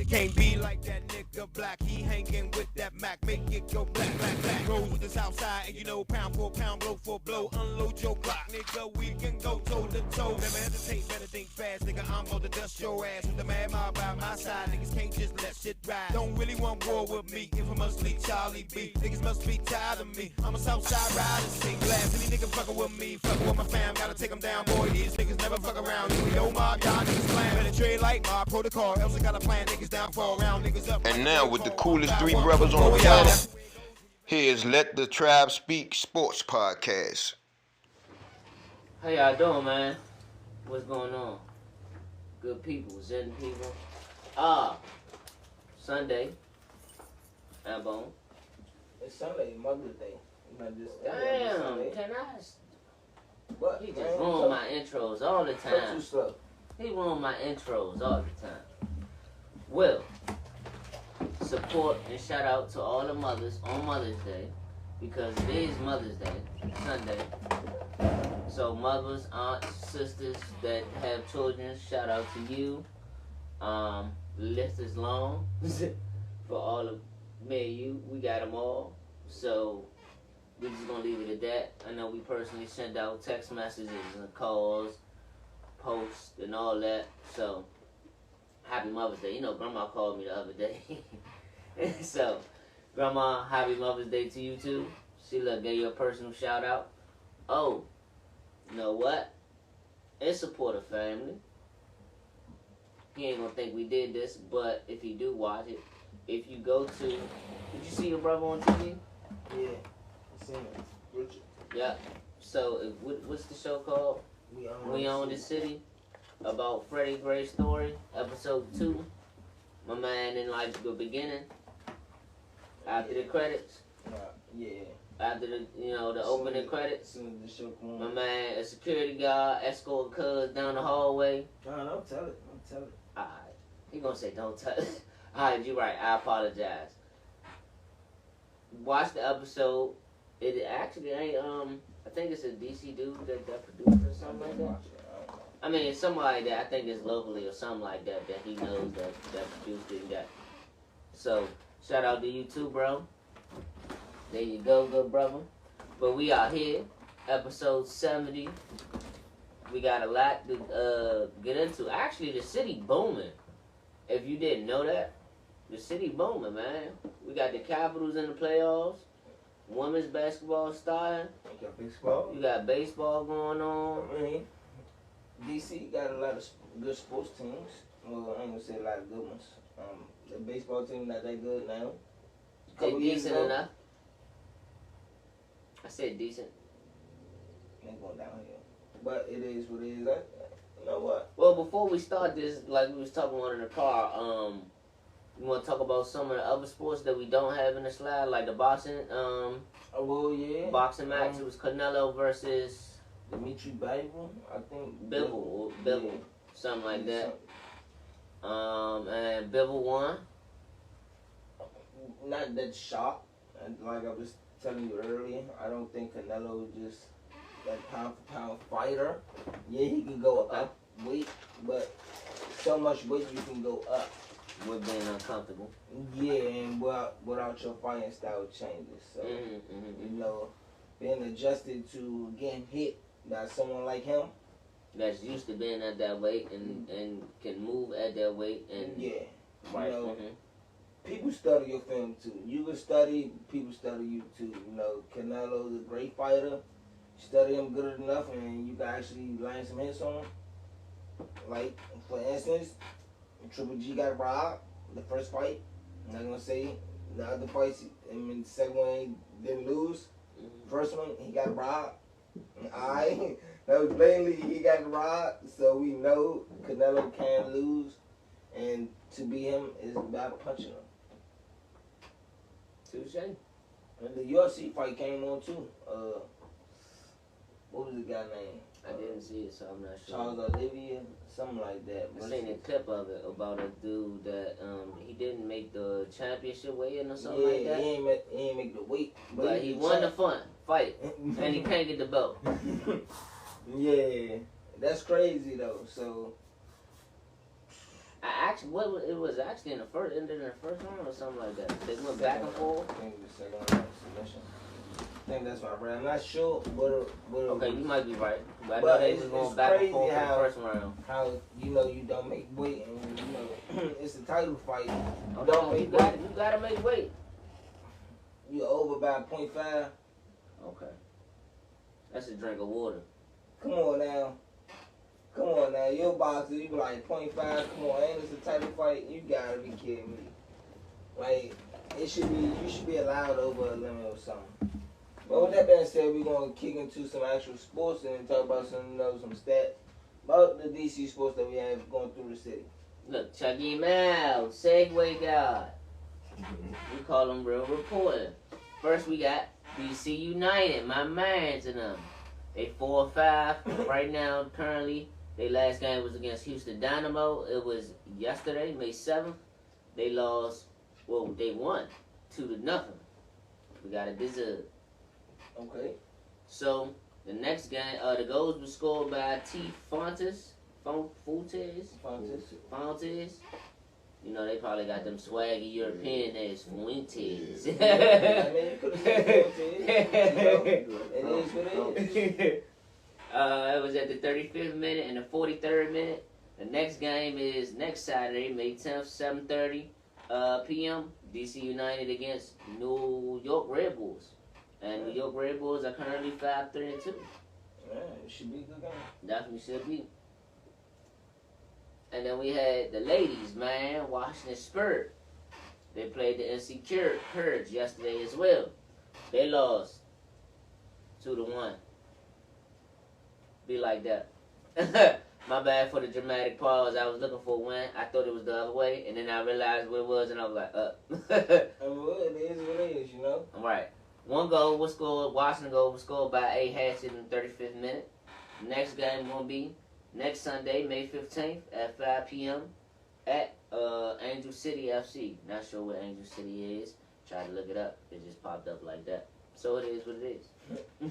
It can't be like that nigga black. He hanging with that Mac. Make it go black, black, black. Roll with the south side, and you know, pound for pound, blow for blow. Unload your Glock, nigga. We can go toe to toe. Never hesitate, better think fast, nigga. I'm about to dust your ass with the mad mob by my side. Niggas can't just let shit ride. Don't really want war with me. Infamously Charlie B. Niggas must be tired of me. I'm a Southside rider, sing blast. Any nigga fucking with me, fucking with my fam. Gotta take them down, boy. These niggas never fuck around. Yo, mob, y'all niggas plan. Better trade like my protocol. Else I gotta plan niggas down for around niggas up. And now with the coolest three brothers on the planet, here's Let the Tribe Speak Sports Podcast. How y'all doing, man? What's going on? Good people, Zen people. Sunday. Abone. It's Sunday, Mother's Day. Damn, can I? What? He just ruin my intros all the time. Too slow. He ruin my intros all the time. Well, support and shout out to all the mothers on Mother's Day, because it is Mother's Day, Sunday. So mothers, aunts, sisters that have children, shout out to you. The list is long for all of me and you. We got them all. So we're just gonna leave it at that. I know we personally send out text messages and calls, posts, and all that. So happy Mother's Day. You know, Grandma called me the other day. So, Grandma, happy Mother's Day to you too. She gave you a personal shout out. Oh, you know what? And support a family. He ain't gonna think we did this, but if you do watch it, if you go to, did you see your brother on TV? Yeah, I seen it. Richard. Yeah. So, what's the show called? We Own the City. About Freddie Gray's story, episode 2. My man in like the beginning. After the credits. Yeah. After the the opening credits. As soon as the show come on. My man, a security guard, escort cuz down the hallway. No, don't tell it. Don't tell it. Alright. He gonna say don't tell it. Alright, you're right. I apologize. Watch the episode. It actually ain't I think it's a DC dude that produced or something like that. I mean, it's somebody that I think is locally or something like that he knows that produced it. That. So, shout out to you too, bro. There you go, good brother. But we are here, episode 70. We got a lot to get into. Actually, the city booming. If you didn't know that, the city booming, man. We got the Capitals in the playoffs. Women's basketball starting. You got baseball. You got baseball going on. I mean, DC got a lot of good sports teams. Well, I ain't gonna say a lot of good ones. The baseball team not that good now. They decent enough. I said decent. Ain't going downhill. But it is what it is. You know what? Well, before we start this, like we was talking about in the car, you want to talk about some of the other sports that we don't have in the slide, like the boxing, well, yeah. boxing match. It was Canelo versus Dimitri Bivol, I think. Bivol, Yeah. something like that. And Bivol won. Not that shocked. And like I was telling you earlier, I don't think Canelo is just that pound for pound fighter. Yeah, he can go up weight, but so much weight you can go up. With being uncomfortable. Yeah, and without your fighting style changes. So, you know, being adjusted to getting hit by someone like him. That's used to being at that weight and can move at that weight. And yeah, right. You know, people study your film too. You can study, people study you too. You know, Canelo's a great fighter. Study him good enough and you can actually line some hits on him. Like, for instance, Triple G got robbed the first fight. I'm not gonna say the other fights. I mean, the second one he didn't lose. First one he got robbed. That was plainly he got robbed. So we know Canelo can lose, and to beat him is about punching him. Touche. And the UFC fight came on too. What was the guy name? I didn't see it, so I'm not sure. Charles Olivier, something like that. I seen a clip of it about a dude that he didn't make the championship weigh-in or something like that. He ain't make the weight. But he won the fight, and he can't get the belt. Yeah, that's crazy though. So It was actually ended in the first round or something like that. They went back and forth. I think the second round submission. I think that's what I read. I'm not sure, but Okay, you might be right. But I But know they it's- was going it's back and crazy forth in the how- first round. how you don't make weight, and it's a title fight. Oh, Don't no, make you gotta make weight. You over by 0.5. Okay. That's a drink of water. Come on now. You're a boxer. You be like 0.5. Come on, ain't this a title fight? You gotta be kidding me. Like you should be allowed over a limit or something. But with that being said, we're gonna kick into some actual sports and talk about some stats about the DC sports that we have going through the city. Look, check him out. Segway guy. We call him Real Reporter. First we got DC United, my mans and them. They 4-5 right now. Currently, their last game was against Houston Dynamo. It was yesterday, May 7th. They lost. Well, they won 2-0. We got a deserve. Okay. So the next game, the goals were scored by T. Fontes. You know, they probably got them swaggy European names, Fuentes. I mean, you could have said it is what it is. It was at the 35th minute and the 43rd minute. The next game is next Saturday, May 10th, 7:30 p.m. DC United against New York Red Bulls. And New York Red Bulls are currently 5-3-2. Yeah, it should be a good game. Definitely should be. And then we had the ladies, man, Washington Spirit. They played the NC Courage yesterday as well. They lost 2-1. Be like that. My bad for the dramatic pause. I was looking for a win. I thought it was the other way, and then I realized what it was, and I was like, Well, it is what it is, you know. All right. One goal was scored. Washington goal was scored by A. Hatchett in the 35th minute. Next game gonna be next Sunday, May 15th at 5 p.m. at Angel City FC. Not sure what Angel City is. Tried to look it up. It just popped up like that. So it is what it is.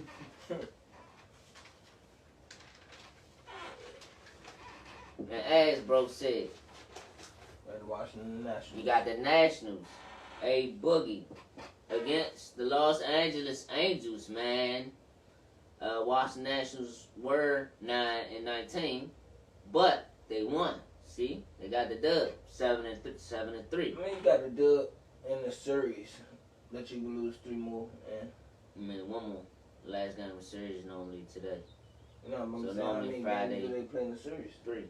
And as bro said, Right, the Washington Nationals. you got the Nationals, A Boogie, against the Los Angeles Angels, man. Washington Nationals were 9-19, but they won. See, they got the dub, 7-3. I mean, you got the dub in the series that you can lose 3 more. And I mean, one more. Last game was series normally today. you know what I'm So saying? How normally many Friday- games do they play in the series? 3.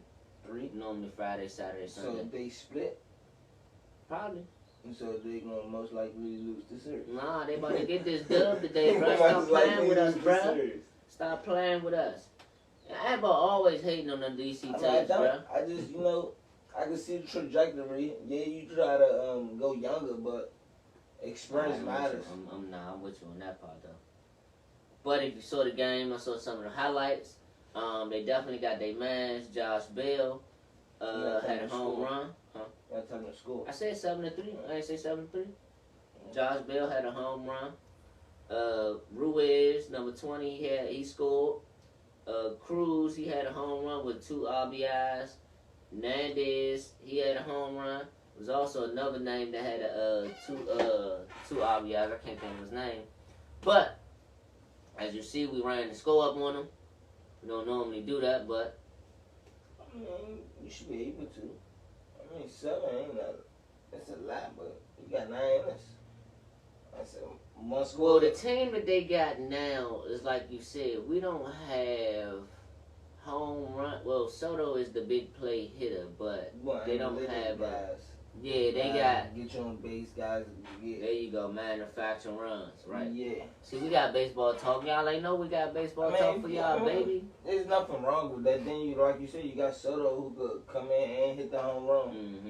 3. Normally Friday, Saturday, So Sunday. they split, Probably. and so they're gonna most likely lose the series. Nah, they about to get this dub today, bro. Most Stop playing likely with us, lose the bro. series. Stop playing with us. I about always hating on the DC I mean, teams, bro. I just, I can see the trajectory. Yeah, you try to go younger, but experience matters. I'm with you on that part though. But if you saw the game, I saw some of the highlights. They definitely got their mans. Josh Bell had a home run. That time to score. I said 7-3. I didn't say 7-3. Josh Bell had a home run. Ruiz, number 20, he scored. Cruz, he had a home run with 2 RBIs. Nandez, he had a home run. There was also another name that had two RBIs. I can't think of his name. But as you see, we ran the score up on them. We don't normally do that, but I mean, you should be able to. I mean, 7 ain't that's a lot, but you got 9 innings. That's one score. well, the team that they got now is like you said. We don't have home run. Well, Soto is the big play hitter, but they don't have guys. Yeah, they got. Get you on base, guys. There you go, manufacturing runs, right? Yeah. See, we got baseball talk. Y'all ain't know we got baseball talk for y'all, baby. There's nothing wrong with that. Then like you said, you got Soto who could come in and hit the home run.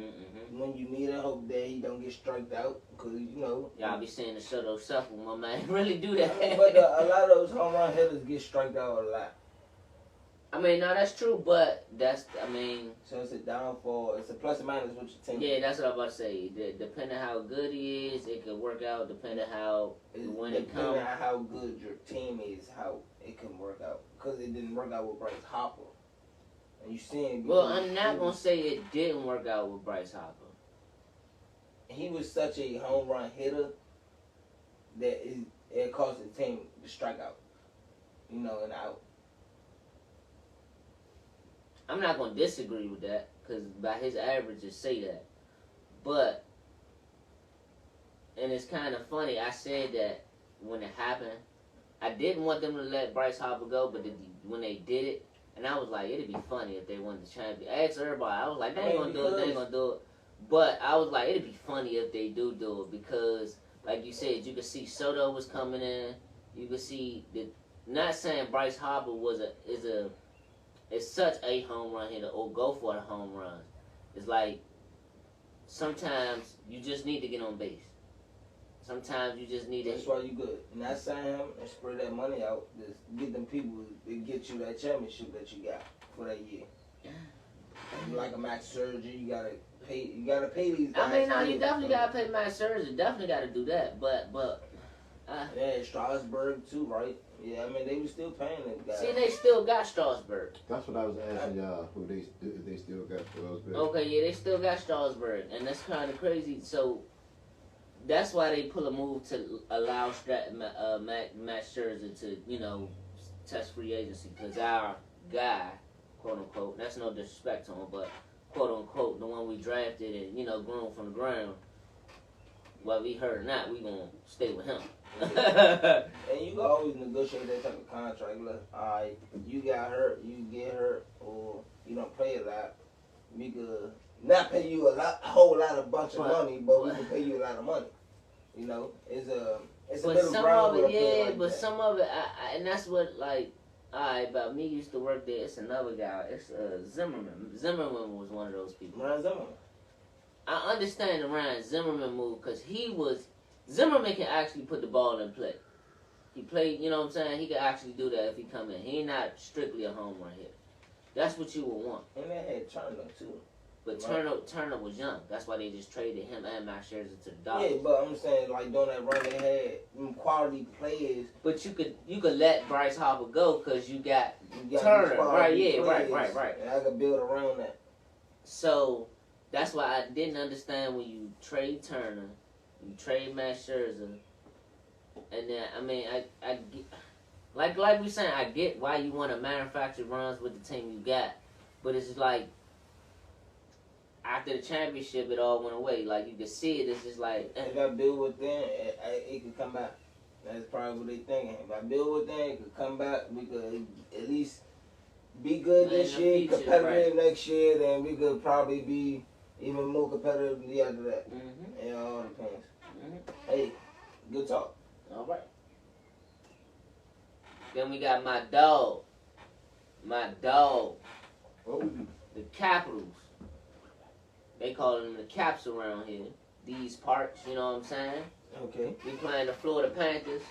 When you need it, hope that he don't get striked out, cause Y'all be saying the Soto shuffle, my man. Really do that. But a lot of those home run hitters get striked out a lot. I mean, no, that's true, but So it's a downfall. It's a plus and minus with your team. yeah, that's what I'm about to say. Depending how good he is, it could work out. Depending how when it comes. Depending on how good your team is, how it can work out. Because it didn't work out with Bryce Harper. And you seeing. Well, I'm not gonna say it didn't work out with Bryce Harper. He was such a home run hitter that it caused the team to strike out. You know, and out. I'm not gonna disagree with that because by his averages say that, but and it's kind of funny. I said that when it happened, I didn't want them to let Bryce Harper go, but when they did it, and I was like, it'd be funny if they won the championship. I asked everybody. I was like, they ain't gonna do it. They ain't gonna do it. But I was like, it'd be funny if they do it because, like you said, you could see Soto was coming in. You could see the. Not saying Bryce Harper is such a home run hitter or go for the home runs. It's like sometimes you just need to get on base. Sometimes you just need to. That's why you good. Not sign him and spread that money out. Just get them people to get you that championship that you got for that year. Like a Max Scherzer, you gotta pay. You gotta pay these guys. I mean, no, you definitely gotta pay Max Scherzer. Definitely gotta do that. But. Yeah, Strasburg too, right? Yeah, I mean they were still paying them guys. See, they still got Strasburg. That's what I was asking y'all. Who they still got Strasburg? Okay, yeah, they still got Strasburg, and that's kind of crazy. So that's why they pull a move to allow Max Scherzer to test free agency because our guy, quote unquote, that's no disrespect to him, but quote unquote, the one we drafted and grown from the ground. Whether we hurt or not, we gonna stay with him. And you can always negotiate that type of contract. Look, alright, you got hurt, you get hurt, or you don't play a lot. We could not pay you a whole lot of bunch of money, but we can pay you a lot of money. You know, it's a middle ground. But some of it, and that's what alright, but me used to work there. It's another guy. It's Zimmerman. Zimmerman was one of those people. Ryan Zimmerman. I understand the Ryan Zimmerman move because Zimmerman can actually put the ball in play. He played, you know what I'm saying? He can actually do that if he come in. He not strictly a home run hitter. That's what you would want. And they had Turner too. But Turner was young. That's why they just traded him and Max Scherzer to the Dodgers. Yeah, but I'm saying like during that run they had quality players. But you could let Bryce Harper go because you got Turner, right? Yeah, right. And I could build around that. So that's why I didn't understand when you trade Turner, you trade Max Scherzer, and then I get, like we saying, I get why you want to manufacture runs with the team you got, but it's just like after the championship, it all went away. Like you can see it. It's just like if I build with them, it could come back. That's probably what they thinking. If I build with them, it could come back. We could at least be good this year, competitive next year. Then we could probably be even more competitive than the other that. Mm-hmm. It all depends. Mm-hmm. Hey, good talk. All right. Then we got my dog. What was The Capitals. They call them the Caps around here. These parts, you know what I'm saying? Okay. We playing the Florida Panthers.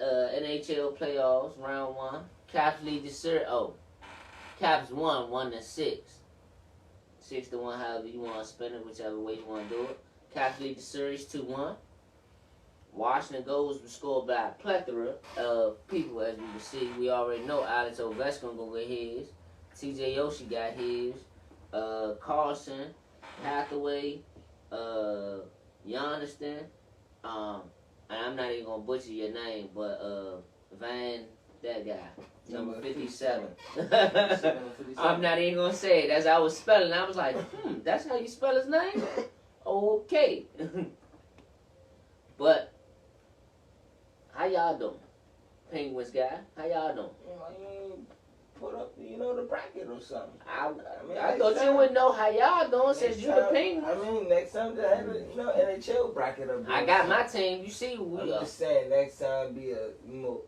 NHL playoffs, round 1. Caps lead the series. Caps won 1-6. 6-1, however you want to spin it, whichever way you want to do it. Caps lead the series 2-1. Washington goes to score by a plethora of people, as you can see. We already know Alex Ovechkin gonna get his. TJ Yoshi got his. Carlson, Hathaway, Yoniston, and I'm not even gonna butcher your name, but that guy, number 57. I'm not even gonna say it. As I was spelling, I was like, that's how you spell his name? Okay. But how y'all doing? Penguins guy, how y'all doing? Put up, the bracket or something. I thought you would know how y'all doing since you the Penguins. Next time they have NHL bracket up there. I got my team. You see, I'm just saying next time be a more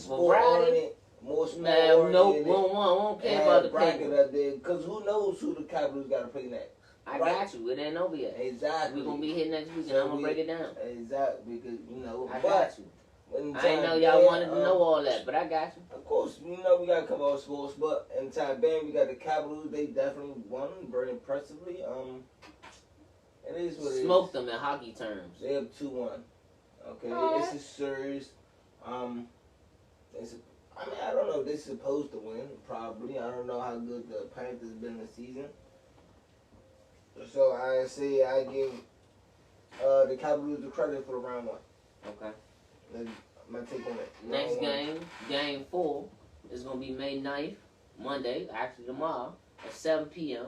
variety. More sport Man, we don't care about the bracket Penguins. up there, because who knows who the Capitals got to play next. I got you. It ain't over yet. Exactly. We're going to be here next week, and I'm going to break it down. Exactly, because, I got you. I ain't know y'all wanted to know all that, but I got you. Of course, we got to cover all sports, but in the time being, we got the Capitals. They definitely won very impressively. It is what it is. Smoked them in hockey terms. They have 2-1. Okay, Right. It's a series. I mean, I don't know if they're supposed to win. Probably. I don't know how good the Panthers been this season. So I say I give the Cowboys the credit for the round one. Okay. That's my take on it. Next game 4, is going to be May 9th, Monday, actually tomorrow, at 7 p.m.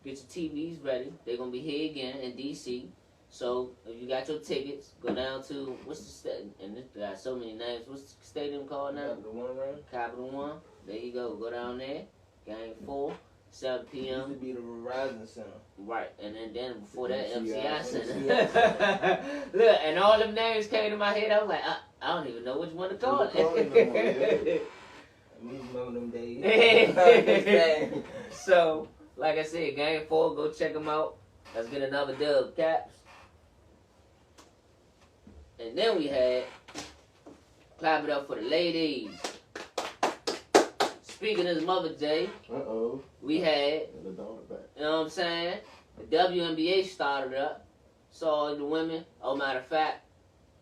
Get your TVs ready. They're going to be here again in D.C. So if you got your tickets, go down to, what's the stadium? And they got so many names. What's the stadium called now? Capital One, right? Capital One. There you go. Go down there. Game 4, 7 Used p.m. to be the Verizon Center. Right, and then before that, MCI MCI Center. Look, and all them names came to my head. I was like, I don't even know which one to call it. Me remember them days. So, like I said, game 4, go check them out. Let's get another dub, Caps. And then we had, clap it up for the ladies. Speaking of Mother's Day, we had, you know what I'm saying? The WNBA started up. Saw the women. Oh, matter of fact,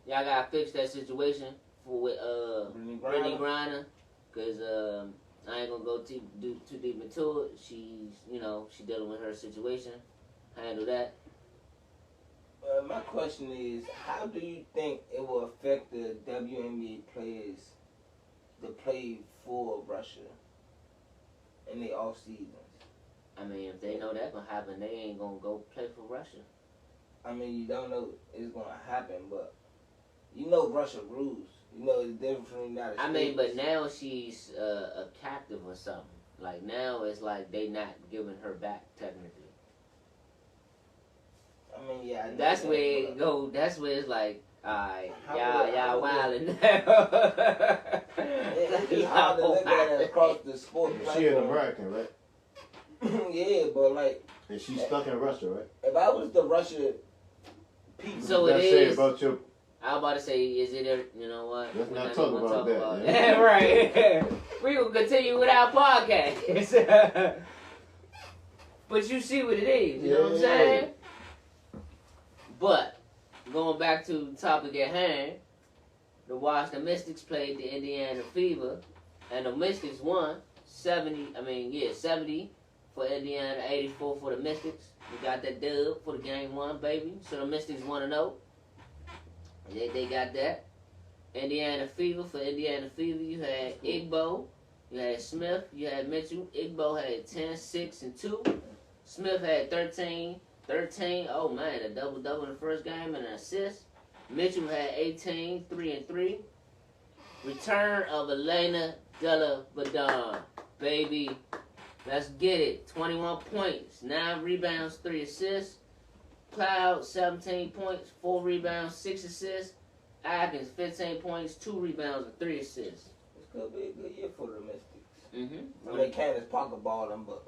y'all gotta fix that situation with Brittany Griner, cause I ain't gonna go too deep into it. She's, you know, she dealing with her situation. Handle that. My question is, how do you think it will affect the WNBA players to play for Russia in the off seasons? I mean, if they know that's gonna happen, they ain't gonna go play for Russia. I mean, you don't know it's gonna happen, but you know Russia rules. You know it's different from the United States. I mean, but now she's a captive or something. Like now it's like they not giving her back technically. I mean, yeah. I know That's that, where it go. That's where it's like, alright, How y'all would- wildin' now. It's hard to look at it across the sport She an platform. American, right? Yeah, but like, And she's stuck in Russia, right? if I was the Russia people, So What it you gotta say is. about your I was about to say, is it a, you know what? Let's We're not even talk gonna about that, Yeah, right. We gonna continue with our podcast. But you see what it is, you know what I'm saying? But, going back to the topic at hand, the Washington Mystics played the Indiana Fever, and the Mystics won 70 for Indiana, 84 for the Mystics. We got that dub for the game 1, baby. So the Mystics 1-0. They got that. Indiana Fever, for Indiana Fever, you had Igbo, you had Smith, you had Mitchell. Igbo had 10, 6, and 2. Smith had 13. Oh man, a double-double in the first game and an assist. Mitchell had 18, 3 and 3. Return of Elena Della Badon. Baby, let's get it. 21 points, 9 rebounds, 3 assists. Cloud, 17 points, 4 rebounds, 6 assists. Atkins, 15 points, 2 rebounds, and 3 assists. it's gonna be a good year for the Mystics. Mm-hmm. I mean, Candace pocket balling, but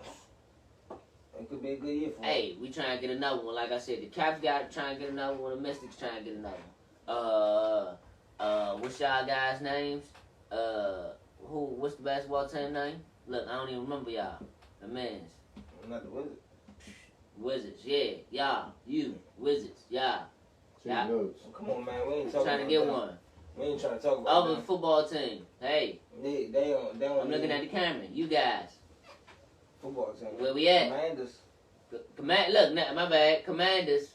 it could be a good year for them. Hey, we trying to get another one. Like I said, the Caps got trying to get another one. The Mystics trying to get another one. What's y'all guys' names? What's the basketball team name? Look, I don't even remember y'all. The men's. Not the Wizards. Wizards, yeah. Y'all. You. Wizards, y'all. Take Yeah. notes. Come on, man. We ain't talking Trying to about get them. one. We ain't trying to talk about Other them. football team. Hey, They don't I'm looking at the camera. You guys. football team. Where we at? Commanders. Look, my bad. Commanders.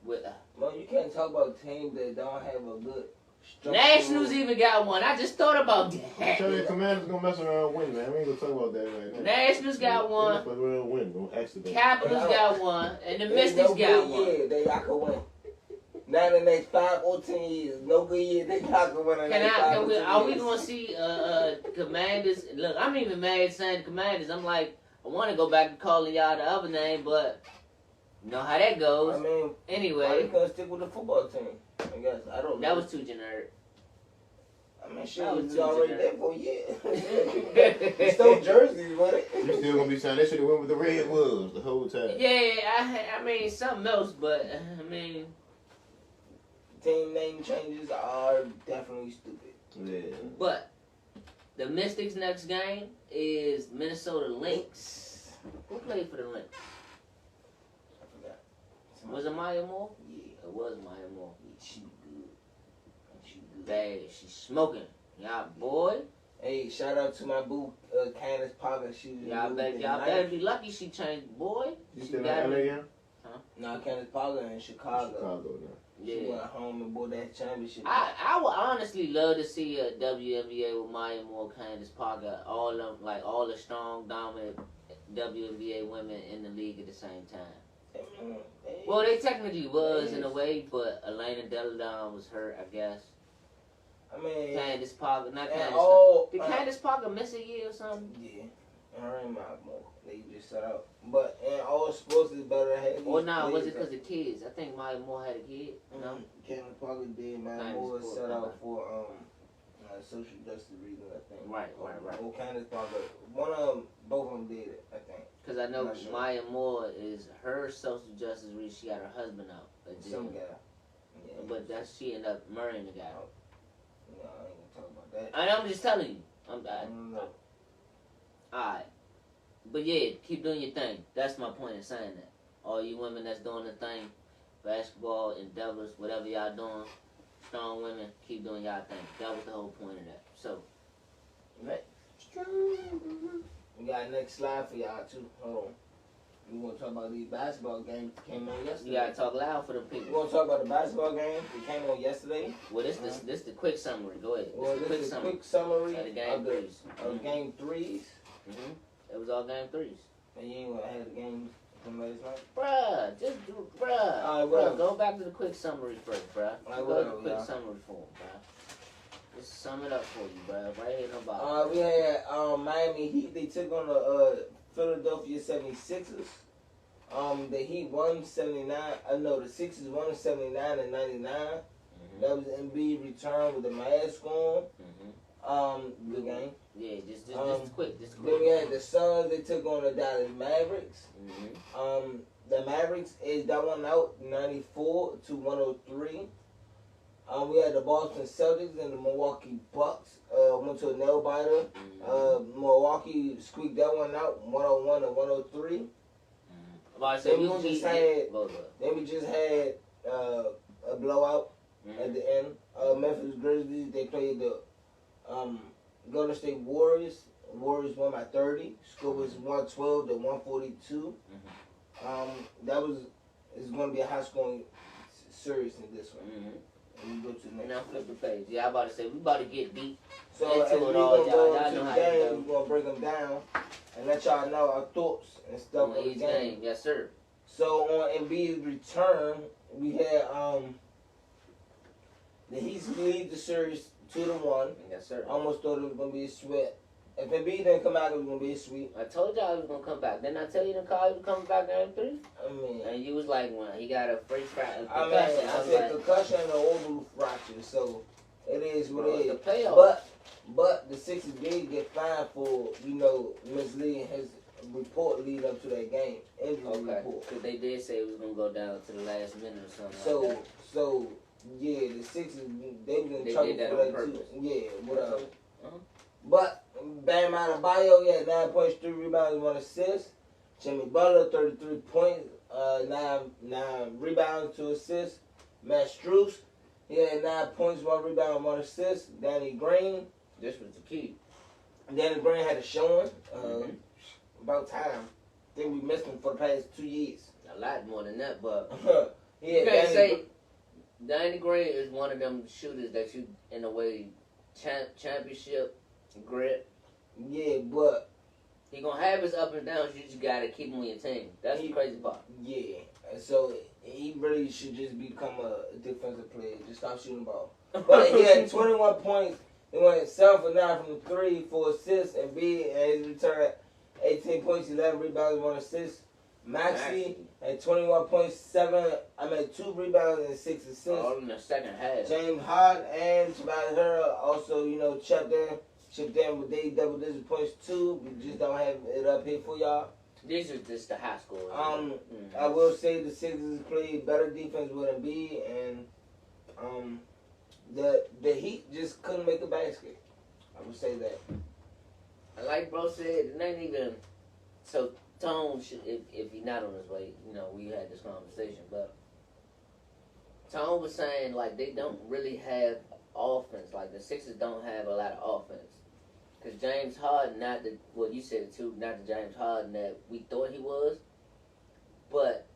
With, Well, you can't talk about teams that don't have a good structure. Nationals even got one. I just thought about Tell your that. Commanders gonna mess around and win, man. We ain't gonna talk about that right now. Nationals got one. They mess around and win. Don't accident. Capitals got one. And the Ain't Mystics no got good one. year that y'all can win. Not in the next 5 or 10 years. No good year that y'all can win in the next 5 or 10 years. Are we gonna see Commanders? Look, I'm even mad saying Commanders. I'm like, I want to go back to calling y'all the other name, but you know how that goes. I mean, why they Anyway, couldn't stick with the football team? I guess. I don't know. that was too generic. I mean, shit, that was was too already generic. there for a year. You stole jerseys, buddy. You still gonna be saying they should have went with the Red Wolves the whole time. Yeah, I mean something else, but I mean, Team name changes are definitely stupid. Yeah. but the Mystics' next game is Minnesota Lynx. Who played for the Lynx? I forgot. Was it Maya Moore? Yeah, It was Maya Moore. she good. She good. Bad. She's smoking. Yeah, boy. Hey, shout out to my boo, Candace Parker. She was Y'all better be lucky she changed. Boy, You she still got in LA it. again? No, Candace Parker in Chicago. Chicago now. She Yeah. went home and bought that championship. I would honestly love to see a WNBA with Maya Moore, Candace Parker, all the strong, dominant WNBA women in the league at the same time. Well, they technically was in a way, but Elena Deladon was hurt, I guess. I mean, Candace Parker, not and Candace. all, Did Candace Parker miss a year or something? Yeah, her and Maya Moore. They just set out. But in all sports, it's better to have. Or nah, was it because of kids? I think Maya Moore had a kid. No. Candace Parker did. Maya Candace Moore Parker, set out okay. for social justice reasons, I think. Right. Or Candace Parker. One of them, both of them did it, I think. Because I know Not sure. Maya Moore is her social justice reason. She got her husband out. Some guy. Yeah. But she ended up marrying the guy. No, I ain't gonna talk about that. I'm just telling you. I don't know. Alright. But yeah, keep doing your thing. That's my point in saying that. All you women that's doing the thing, basketball, endeavors, whatever y'all doing, strong women, keep doing y'all thing. That was the whole point of that. So, right? We got next slide for y'all too. Hold on. We want to talk about these basketball games that came on yesterday. You gotta talk loud for the We people. want to talk about the basketball game that came on yesterday. Well, this the quick summary. Go ahead. Well, This this is the a quick quick summary summary of the game of the threes. game threes. It was all game threes. And you ain't gonna have the games from last night. Bruh, just do, bruh. Alright, Bruh, whatever. go back to the quick summary first, bruh. Alright, Go to the whatever, quick y'all. summary form, bruh. Just sum it up for you, bruh. Right here, no bottom. We had Miami Heat. They took on the Philadelphia 76ers. The Heat won 79. The Sixers won 79 and 99. That was Embiid return with the mask on. Good game. Yeah, just quick. Then we had the Suns. They took on the Dallas Mavericks. Mm-hmm. The Mavericks is that one out 94 to 103. We had the Boston Celtics and the Milwaukee Bucks. Went to a nail biter. Milwaukee squeaked that one out 101 to 103. Then we just had a blowout at the end. Memphis Grizzlies, they played the Golden State Warriors. Warriors won by 30. Score was 112 to 142. It's going to be a high scoring series in this one. And we go to the next Now one. flip the page. Yeah, I about to say, we about to get deep. So as into we it all, gonna y'all go to know the how to game, go. we're gonna break them down and let y'all know our thoughts and stuff On on the each game. game. Yes, sir. So on Embiid's return, we had the Heat lead the series 2-1. Yes, sir. Almost thought it was gonna be a sweat. If Embiid didn't come out, it was gonna be a sweep. I told y'all he was gonna come back. Didn't I tell you to call he was coming back game 3? I mean, And you was like, well, he got a free concussion. I was said like, concussion and an orbital fracture, so it is what bro, it the is. playoffs. But the Sixers did get fined for misleading his report lead up to that game injury report. Because they did say it was gonna go down to the last minute or something. like that. So yeah, the Sixers they was in They trouble did that for on that purpose. too. Yeah, whatever. Uh-huh. But Bam Adebayo, 9 points, 3 rebounds, 1 assist. Jimmy Butler, 33 points, 9 rebounds, 2 assists. Matt Strus, he had 9 points, 1 rebound, 1 assist. Danny Green. This was the key. Danny Green had a showing. About time. I think we missed him for the past 2 years. A lot more than that, but Yeah, you can't say Danny Green is one of them shooters that you, in a way, championship grip. Yeah, but He gonna have his up and downs. You just gotta keep him on your team. That's the crazy part. yeah, so he really should just become a defensive player. Just stop shooting the ball. But he had 21 points. He went 7 for 9 from 3, 4 assists, and his return 18 points, 11 rebounds, 1 assist. Maxey had 21 points, 2 rebounds and 6 assists. All in the second half. James Harden and Tobias Harrell also, chipped in with their double-digit points too. We just don't have it up here for y'all. These are just the high scores. I will say the Sixers played better defense with Embiid, and the Heat just couldn't make a basket. I would say that. Like bro said, it ain't even so. Tone should, if he's not on his way, we had this conversation, but Tone was saying like they don't really have offense. Like the Sixers don't have a lot of offense, Because James Harden, not the, well, you said it too, not the James Harden that we thought he was, but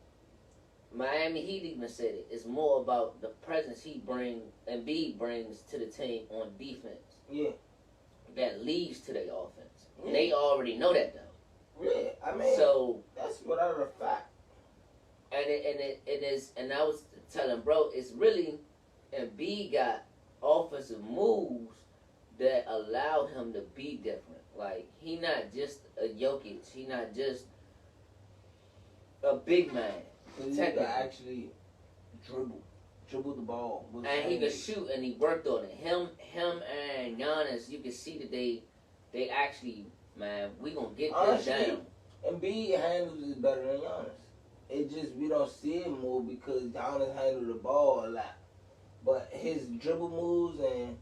Miami Heat even said it. It's more about the presence Embiid brings to the team on defense. Yeah. That leads to their offense. Yeah. They already know that though. Yeah, I mean, so that's without a fact. And it is, and I was telling bro, it's really Embiid got offensive moves that allow him to be different. Like, he not just a Jokic. He not just a big man. He can actually dribble the ball. And he could shoot, and he worked on it. Him and Giannis, you can see that they actually, man, we gonna get this down. Embiid handles it better than Giannis. It just, we don't see it more because Giannis handled the ball a lot. But his dribble moves and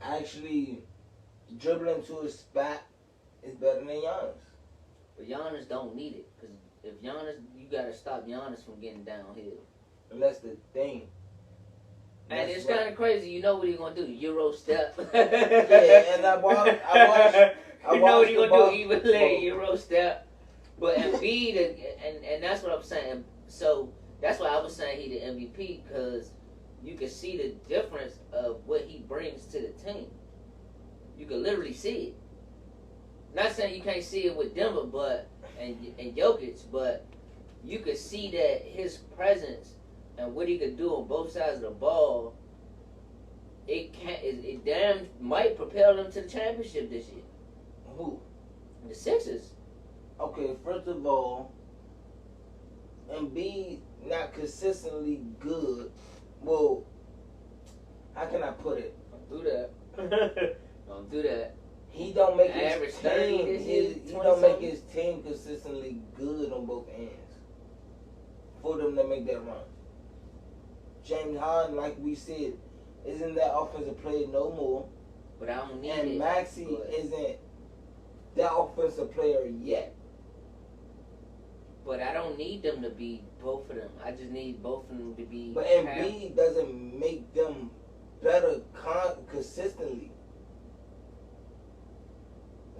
actually dribbling to his spot is better than Giannis. But Giannis don't need it. Because if Giannis, you got to stop Giannis from getting downhill. And that's the thing. And it's kind of crazy. You know what he's going to do? Euro step. Yeah, and I watched you know what he's going to do? He would play Euro step. But Embiid, and that's what I'm saying. So that's why I was saying he the MVP, because you can see the difference of what he brings to the team. You can literally see it. Not saying you can't see it with Denver, but and Jokic, but you could see that his presence and what he could do on both sides of the ball, it damn might propel them to the championship this year. Who? The Sixers. Okay, first of all, Embiid not consistently good. Well, how can I put it? Don't do that. Don't do that. He don't make Average his 30 team. this year, He don't make his team consistently good on both ends for them to make that run. James Harden, like we said, isn't that offensive player no more. But I don't need and it. Maxey isn't that offensive player yet. But I don't need them to be both of them. I just need both of them to be. But Embiid doesn't make them better consistently.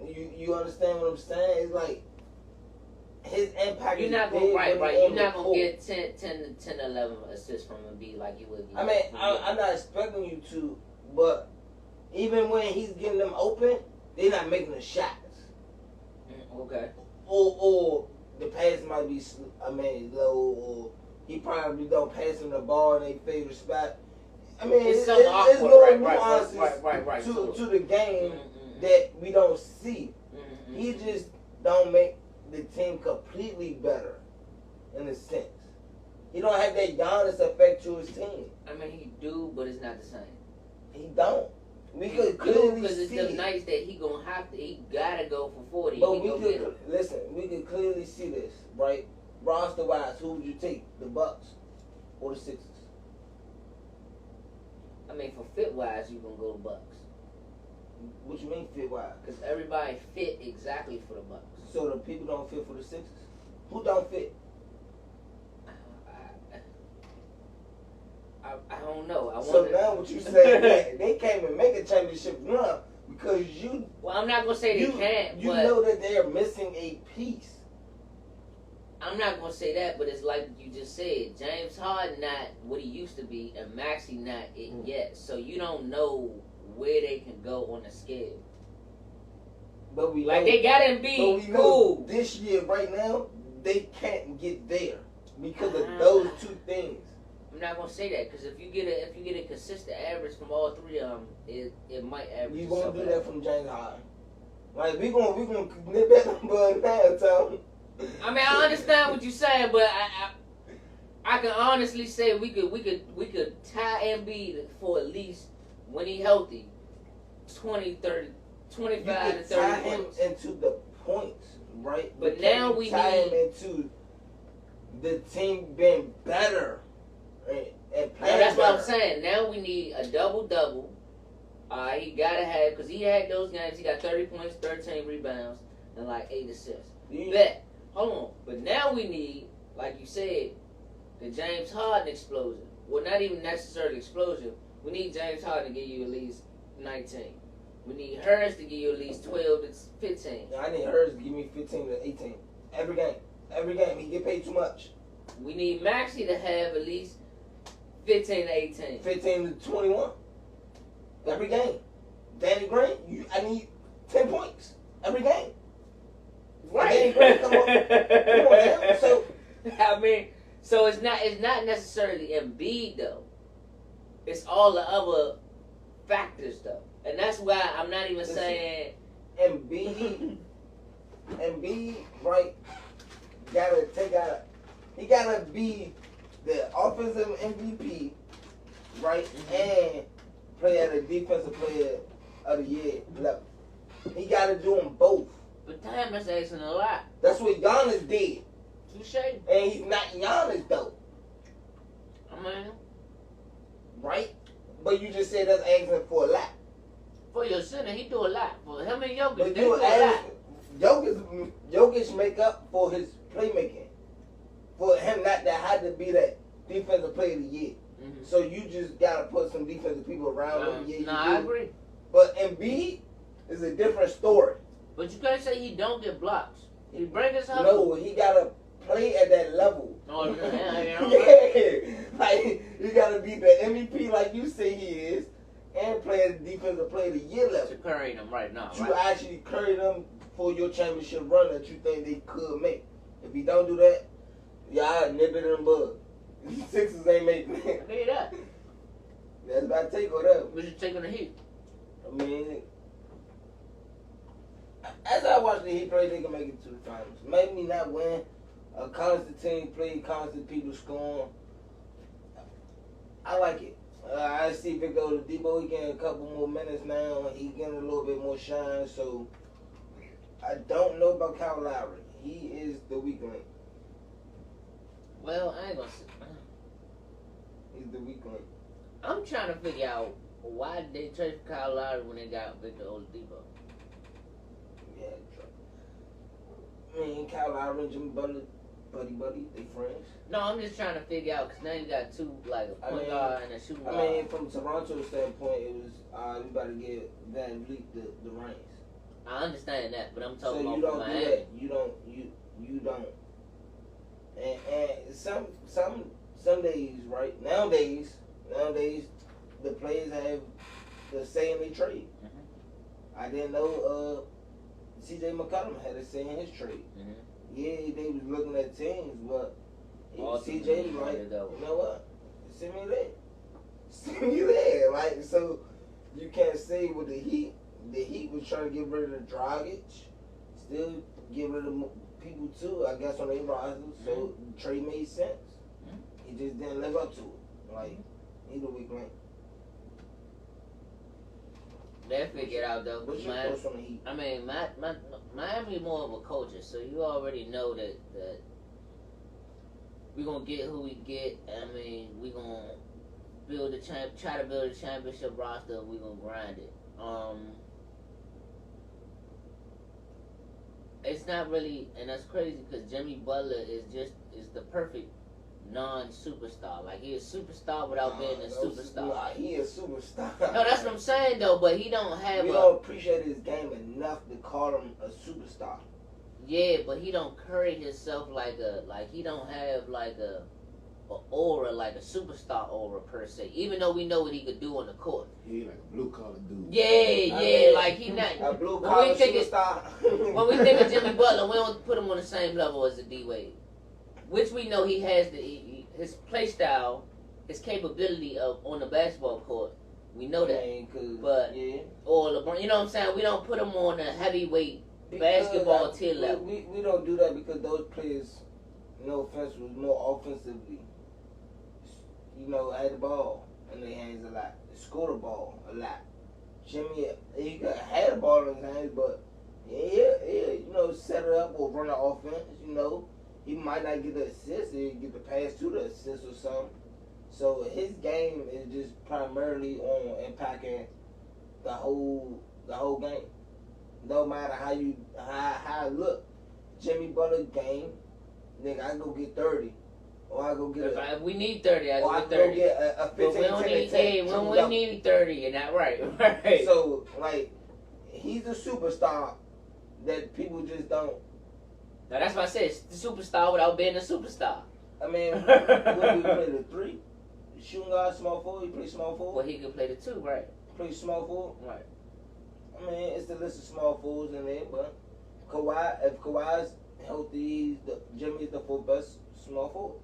You understand what I'm saying? It's like his impact. You're not gonna You're not gonna get 10 to 11 assists from Embiid like you would. I mean, I'm not expecting you to, but even when he's getting them open, they're not making the shots. Okay. Or the pass might be, low, or he probably don't pass him the ball in their favorite spot. I mean, it's little nuances to the game that we don't see. He just don't make the team completely better, in a sense. He don't have that Giannis effect to his team. I mean, he do, but it's not the same. He don't. We could clearly see because it's the nights that he gotta go for 40. But we could clearly see this, right? Roster wise, who would you take, the Bucks or the Sixers? I mean, for fit wise, you gonna go to Bucks. What you mean fit wise? Because everybody fit exactly for the Bucks. So the people don't fit for the Sixers? Who don't fit? I don't know. So now what you saying, they can't even make a championship run because you... Well, I'm not going to say they can't, You know that they're missing a piece. I'm not going to say that, but it's like you just said. James Harden not what he used to be, and Maxey not it yet. So you don't know where they can go on the scale. But we like, they got Embiid, cool. This year, right now, they can't get there because of those two things. I'm not gonna say that because if you get a consistent average from all three of them, it might average. You won't do that from James Harden. Like we gonna nip that number now, Tom. I mean, I understand what you're saying, but I can honestly say we could tie Embiid for at least when he healthy, 20, 30, 25 to 30 tie points. him into the points, right? But now we tie need him into the team being better. And that's what I'm saying. Now we need a double-double. He gotta have, because he had those games. He got 30 points, 13 rebounds, and like 8 assists. Bet. Hold on. But now we need, like you said, the James Harden explosion. Well, not even necessarily explosion. We need James Harden to give you at least 19. We need Hurst to give you at least 12 to 15. I need Hurst to give me 15 to 18 every game. Every game, he get paid too much. We need Maxey to have at least 15 to 18. 15 to 21 every game. Danny Green, I need 10 points every game. Right. Danny Green, come on now. So I mean, so it's not necessarily Embiid though. It's all the other factors though, and that's why I'm not even saying Embiid, right? Gotta take out. He gotta be the offensive MVP, right? Mm-hmm. And play at a defensive player of the year level. He gotta do them both. But damn, that's asking a lot. That's what Giannis did. Touche. And he's not Giannis though, I mean, right? But you just said that's asking for a lot. for your center, he do a lot. For him and Jokic, But they do a lot. Jokic make up for his playmaking. For him not to have to be that defensive player of the year. Mm-hmm. So you just gotta put some defensive people around him. Yeah, you I do. agree. But Embiid is a different story. But you can't say he don't get blocks. He bring his hustle. No, he gotta play at that level. Oh, yeah. Yeah, like you gotta be the MVP like you say he is, and play at the defensive player of the year level. To carry them right now, To right? actually carry them for your championship run that you think they could make. If you don't do that, y'all nip it in the bud. Sixers ain't making it. I hear that. That's about to take whatever. We should take on the Heat. I mean, as I watch the Heat play, they can make it to the finals. Maybe not win. A constant team play, constant people scoring. I like it. I see Victor Oladipo. He getting a couple more minutes now. He getting a little bit more shine. So I don't know about Kyle Lowry. He is the weak link. Well, I ain't gonna say. He's the weak link. I'm trying to figure out why they trade for Kyle Lowry when they got Victor Oladipo. Yeah, I mean, Kyle Lowry and Jimmy Butler, buddy, they friends. No, I'm just trying to figure out because now you got two, like a point guard and a shooting guard. I mean, from Toronto's standpoint, it was we better give Van Vliet the reins. I understand that, but I'm talking So about you don't do Miami. that. You don't. And some days, right? Nowadays, the players have the say in their trade. Mm-hmm. I didn't know C.J. McCollum had a say in his trade. Mm-hmm. Yeah, they was looking at teams, but Ultimately, C.J. was like, wanted to go. you know what? Send me there. Send me there. Like, so you can't say with the Heat was trying to get rid of the Dragic, still get rid of people too, I guess, on their roster. So the trade made sense. He just didn't live up to it. Like, he's a weak link. They'll figure it out though. What's your Miami- thoughts on the Heat? I mean, Miami more of a culture, so you already know that we gonna get who we get. I mean, we gonna try to build a championship roster. We gonna grind it. It's not really, and that's crazy because Jimmy Butler is the perfect non-superstar. Like, he is a superstar without being a superstar. Nah, he a superstar. No, that's what I'm saying though. But he don't have We don't appreciate his game enough to call him a superstar. Yeah, but he don't carry himself he don't have like a aura, like a superstar aura per se. Even though we know what he could do on the court. He like a blue collar dude. Yeah, like he not A blue collar superstar. when we think of Jimmy Butler, we don't put him on the same level as the D Wade, which we know he has his play style, his capability of on the basketball court. We know that, but yeah. or LeBron, you know what I'm saying? We don't put him on a heavyweight basketball tier level. We don't do that because those players, no offense, was more offensively. Had the ball in their hands a lot. They scored the ball a lot. Jimmy, he had the ball in his hands, but set it up or run an offense. He might not get the assist. He get the pass to the assist or something. So his game is just primarily on impacting the whole game. No matter how I look, Jimmy Butler game, nigga, I go get 30. Or I go get If we need 30, I or I go go 30. get a 15, But we don't 10, need, 10, hey, when we need 30, and that right. So, like, he's a superstar that people just don't. Now that's what I said. The superstar without being a superstar. I mean, when he play the 3, shooting guard, small forward, he play small forward. Well, he can play the 2, right? Play small forward. Right. I mean, it's a list of small forwards in there, but Kawhi, if Kawhi's healthy, Jimmy's the 4th best small forward.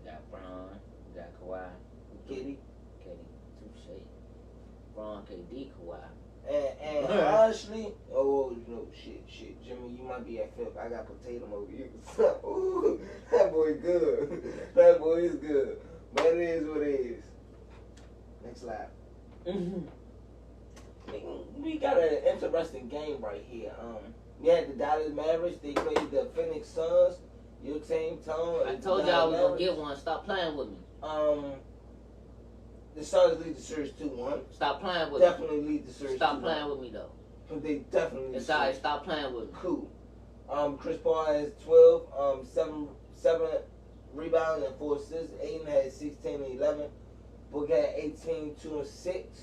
Got Bron, got Kawhi, KD. touche. Bron, KD, Kawhi. And honestly, shit, Jimmy, you might be at 5th. I got Potato over you. Ooh, that boy good. That boy is good. But it is what it is. Next slide. We got an interesting game right here. We had the Dallas Mavericks. They played the Phoenix Suns. Your team, Tone. I told y'all I was gonna get one. Stop playing with me. The Suns lead the series 2-1. Stop playing with me. Definitely lead the series. Stop playing with me though. They definitely. It's alright. Stop playing with me. Cool. Chris Paul has 12, 7 rebounds and 4 assists. Aiden had 16 and 11. Book had 18, 2 and 6.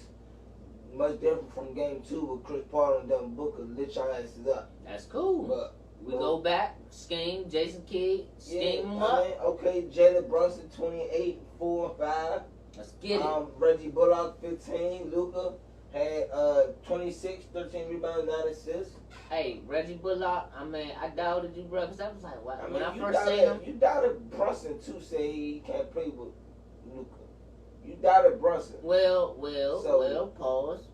Much different from game 2, but Chris Paul and Devin Booker lit y'all asses up. That's cool. But we go back, scheme, Jason Kidd, scheme him up. Okay, Jalen Brunson 28, 4 and 5. Let's get it. Reggie Bullock 15. Luka had 26, 13 rebounds, 9 assists. Hey, Reggie Bullock, I mean, I doubted you, bro, because I was like, wow. I mean, when I you first seen him. You doubted Brunson too, say he can't play with Luka. You doubted Brunson. Well, pause.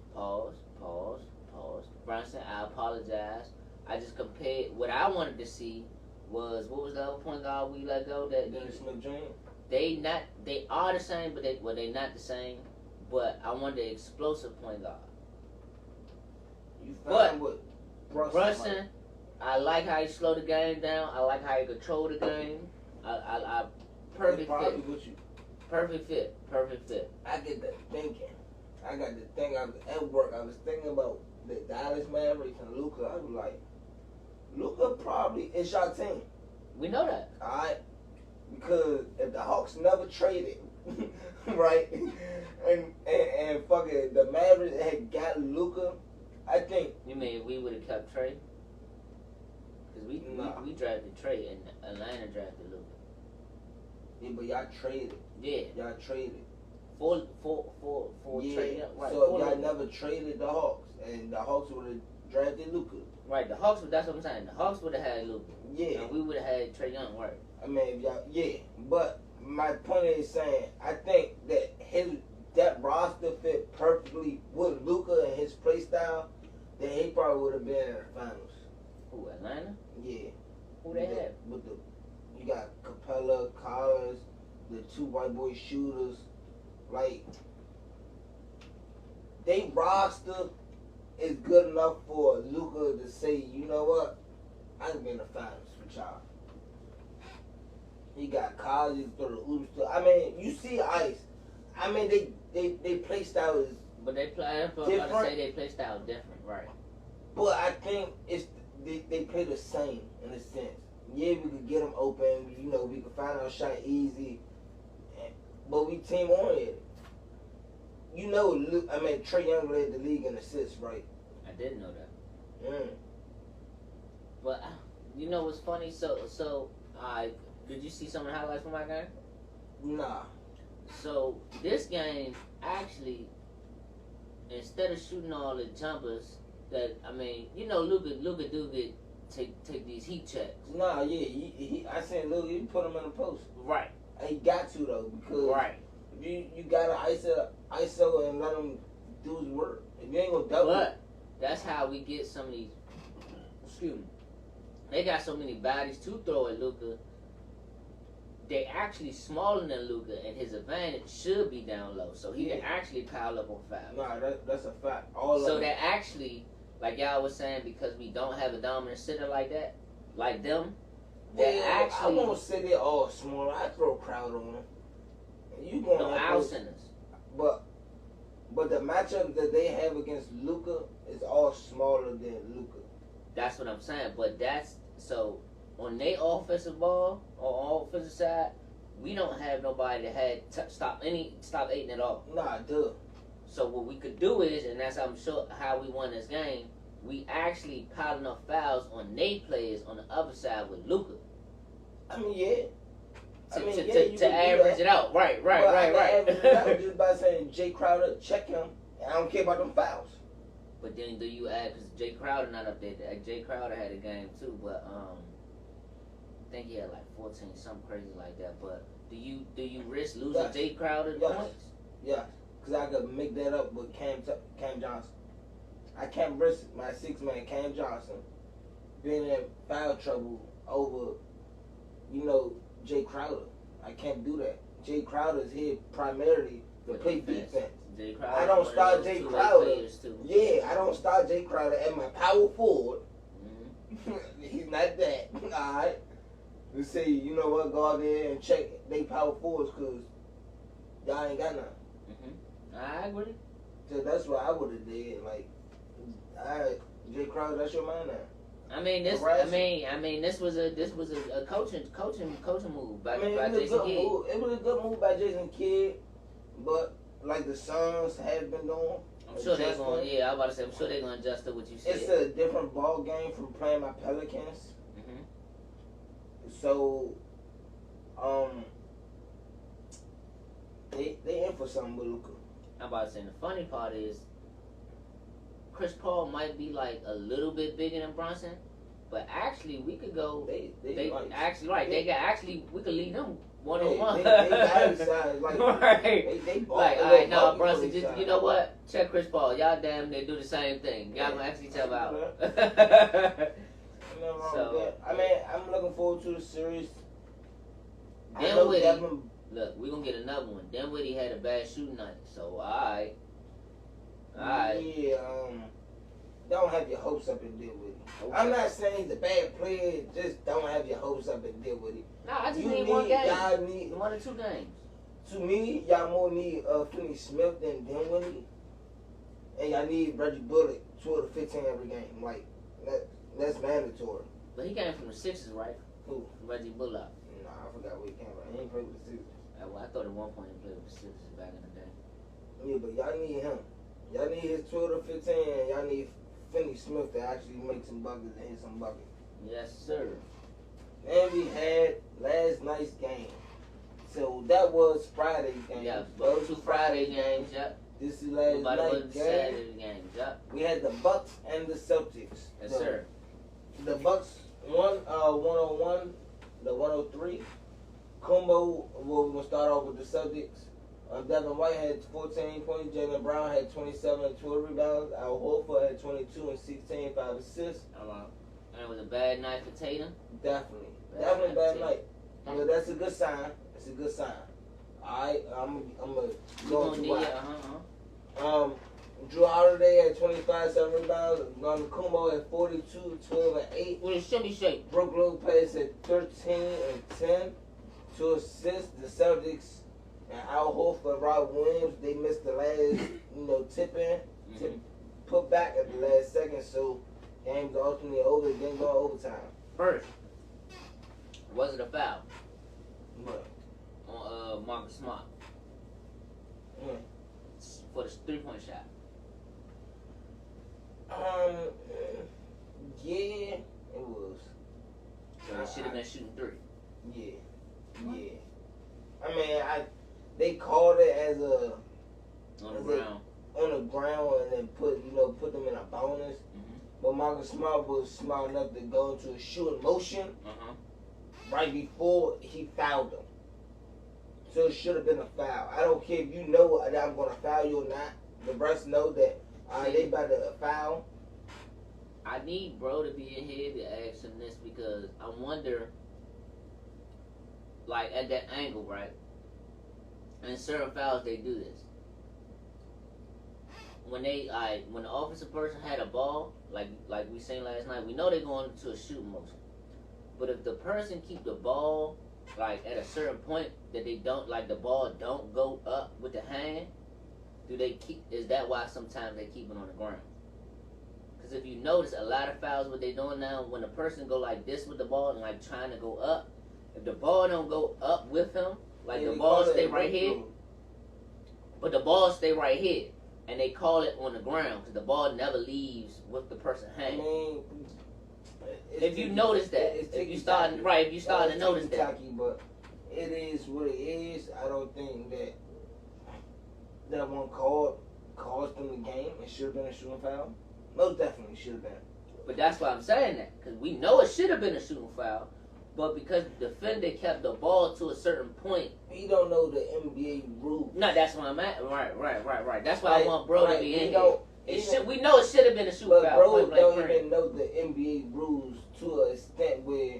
Brunson, I apologize. I just compared, what I wanted to see was, what was the other point guard we let go? Dennis Smith Jr. They are the same, but they not the same. But I wanted an explosive point guard. You found what Brunson, like. I like how he slowed the game down. I like how he controlled the game. I perfect fit. With you. Perfect fit. I get that thinking. I got the thing. I was at work. I was thinking about the Dallas Mavericks and Luka. I was like, Luka probably is your team. We know that. All right. Because if the Hawks never traded, right, and fucking the Mavericks had got Luka, I think. You mean we would have kept Trey? Because we drafted Trey and Atlanta drafted Luka. Yeah, but y'all traded. Yeah. Y'all traded. For yeah. trade. Right. So y'all never traded the Hawks, and the Hawks would have drafted Luka. Right. The Hawks. That's what I'm saying. The Hawks would have had Luka. Yeah. And we would have had Trey Young. Right. I mean, yeah. But my point is saying, I think that roster fit perfectly with Luka and his play style. Then he probably would have been in the finals. Who, Atlanta? Yeah. Who they had? You got Capella, Collins, the 2 white boy shooters. Like, they roster is good enough for Luka to say, you know what, I can be in the finals with y'all. He got Collins, he throw the oops. I mean, you see Ice. I mean, they play style is. But they play. I'm about to say they play style different, right? But I think they play the same in a sense. Yeah, we could get them open. You know, we could find our shot easy. But we team oriented. You know, Trey Young led the league in assists, right? I didn't know that. Mm. But you know what's funny? So did you see some of the highlights from my game? Nah. So this game actually, instead of shooting all the jumpers, Luka do get take these heat checks. Nah, yeah, I said, look, you put him in the post. Right. He got to though, because right. You gotta ISO and let him do his work. If you ain't gonna double. But that's how we get some of these. Excuse me. They got so many bodies to throw at Luka. They actually smaller than Luka, and his advantage should be down low, so he can actually pile up on fouls. Nah, that's a fact. So that actually, like y'all was saying, because we don't have a dominant sitter like that, like them. Well, I won't say they're all small. I throw a crowd on them. You going our centers. But the matchup that they have against Luka is all smaller than Luka. That's what I'm saying. But so on their offensive ball, on offensive side, we don't have nobody that had stop aiding at all. Nah, duh. So what we could do is, and that's I'm sure how we won this game. We actually piled enough fouls on they players on the other side with Luka. I mean, yeah. To average it out. Right. Average it out just by saying Jay Crowder, check him. And I don't care about them fouls. But then do you add, because Jay Crowder not up there. Jay Crowder had a game too, but I think he had like 14, something crazy like that. But do you risk losing Jay Crowder points? Yeah, because I could make that up with Cam Johnson. I can't risk my 6-man Cam Johnson being in foul trouble over, Jay Crowder. I can't do that. Jay Crowder is here primarily to play defense. Jay Crowder, I don't start Jay Crowder. Yeah, I don't start Jay Crowder at my power forward. Mm-hmm. He's not that. All right. Let's say, you know what, go out there and check they power forwards because y'all ain't got none. Mm-hmm. I agree. So that's what I would have did. Like, all right, Jay Crowder, that's your man now. I mean this was a coaching move by Jason Kidd. It was a good move by Jason Kidd, but like the Suns have been doing. I'm sure they're going. Yeah, I was about to say. I'm sure they're going to adjust to what you said. It's a different ball game from playing my Pelicans. Mm-hmm. So, they in for something with Luka. I'm about to say the funny part is Chris Paul might be like a little bit bigger than Brunson, but actually we could go. They actually right. They got actually we could lead them 1-on-1. They got size, like right. They like all right, no, Brunson. Just you know what? Check Chris Paul. Y'all damn, they do the same thing. Y'all gonna actually tell out. So I mean, I'm looking forward to the series. Dinwiddie, look, we're gonna get another one. Dinwiddie had a bad shooting night, so alright. Yeah, don't have your hopes up and deal with it. Okay. I'm not saying he's a bad player, just don't have your hopes up and deal with it. Nah, I just need one game. Y'all need 1 or 2 games. To me, y'all more need Finney Smith than Dinwiddie. And y'all need Reggie Bullock 12 to 15 every game. Like, that's mandatory. But he came from the Sixers, right? Who? Reggie Bullock. Nah, I forgot where he came from. He ain't played with the Sixers. Well, I thought at one point he played with the Sixers back in the day. Yeah, but y'all need him. Y'all need his 12 to 15, and y'all need Finney Smith to actually make some buckets and hit some buckets. Yes, sir. And we had last night's game. So that was Friday's game. Yeah, those 2 Friday games, yep. This is last night's game. Saturday game, yep. We had the Bucks and the Celtics. Yes, sir. The Bucks won 101, the 103. Kumbo, we're going to start off with the Celtics. Devin White had 14 points. Jaylen Brown had 27 and 12 rebounds. Al Horford had 22 and 16, 5 assists. And it was a bad night for Tatum. Definitely bad night. But that's a good sign. It's a good sign. Alright, I'm gonna go to White. Drew Holiday had 25, 7 rebounds. Gon Kumo had 42, 12 and 8. With a shimmy shake. Brook Lopez had 13 and 10, 2 assists. The Celtics and Al Horford and Rob Williams, they missed the last, tip put back at the last second, so games ultimately over, didn't go overtime. First, was it a foul? What? On Marcus Smart. For the 3-point shot. Yeah, it was. So it should have been shooting 3. Yeah. I mean, they called it as a on the ground and then put them in a bonus. Mm-hmm. But Marcus Smart was smart enough to go into a shooting motion right before he fouled him. So it should have been a foul. I don't care if you know that I'm going to foul you or not. The refs know that they about to foul. I need bro to be in here to ask him this because I wonder, like at that angle, right? And certain fouls they do this. When when the offensive person had a ball, like we seen last night, we know they're going into a shooting motion. But if the person keep the ball like at a certain point that they don't the ball don't go up with the hand, is that why sometimes they keep it on the ground? Because if you notice a lot of fouls what they doing now, when the person go like this with the ball and trying to go up, if the ball don't go up with him, the ball stay right here, but the ball stay right here. and they call it on the ground because the ball never leaves with the person I hanging. mean, If you notice that, if you start to notice that, tacky, but it is what it is. I don't think that one call caused them the game. It should have been a shooting foul. Most definitely should have been. but that's why I'm saying that because we know it should have been a shooting foul, but because the defender kept the ball to a certain point. We don't know the NBA rules. No, that's where I'm at. Right. That's why I want bro to be in we here. We know it should have been a shooting But foul. bro point blank don't period. even know the NBA rules to an extent where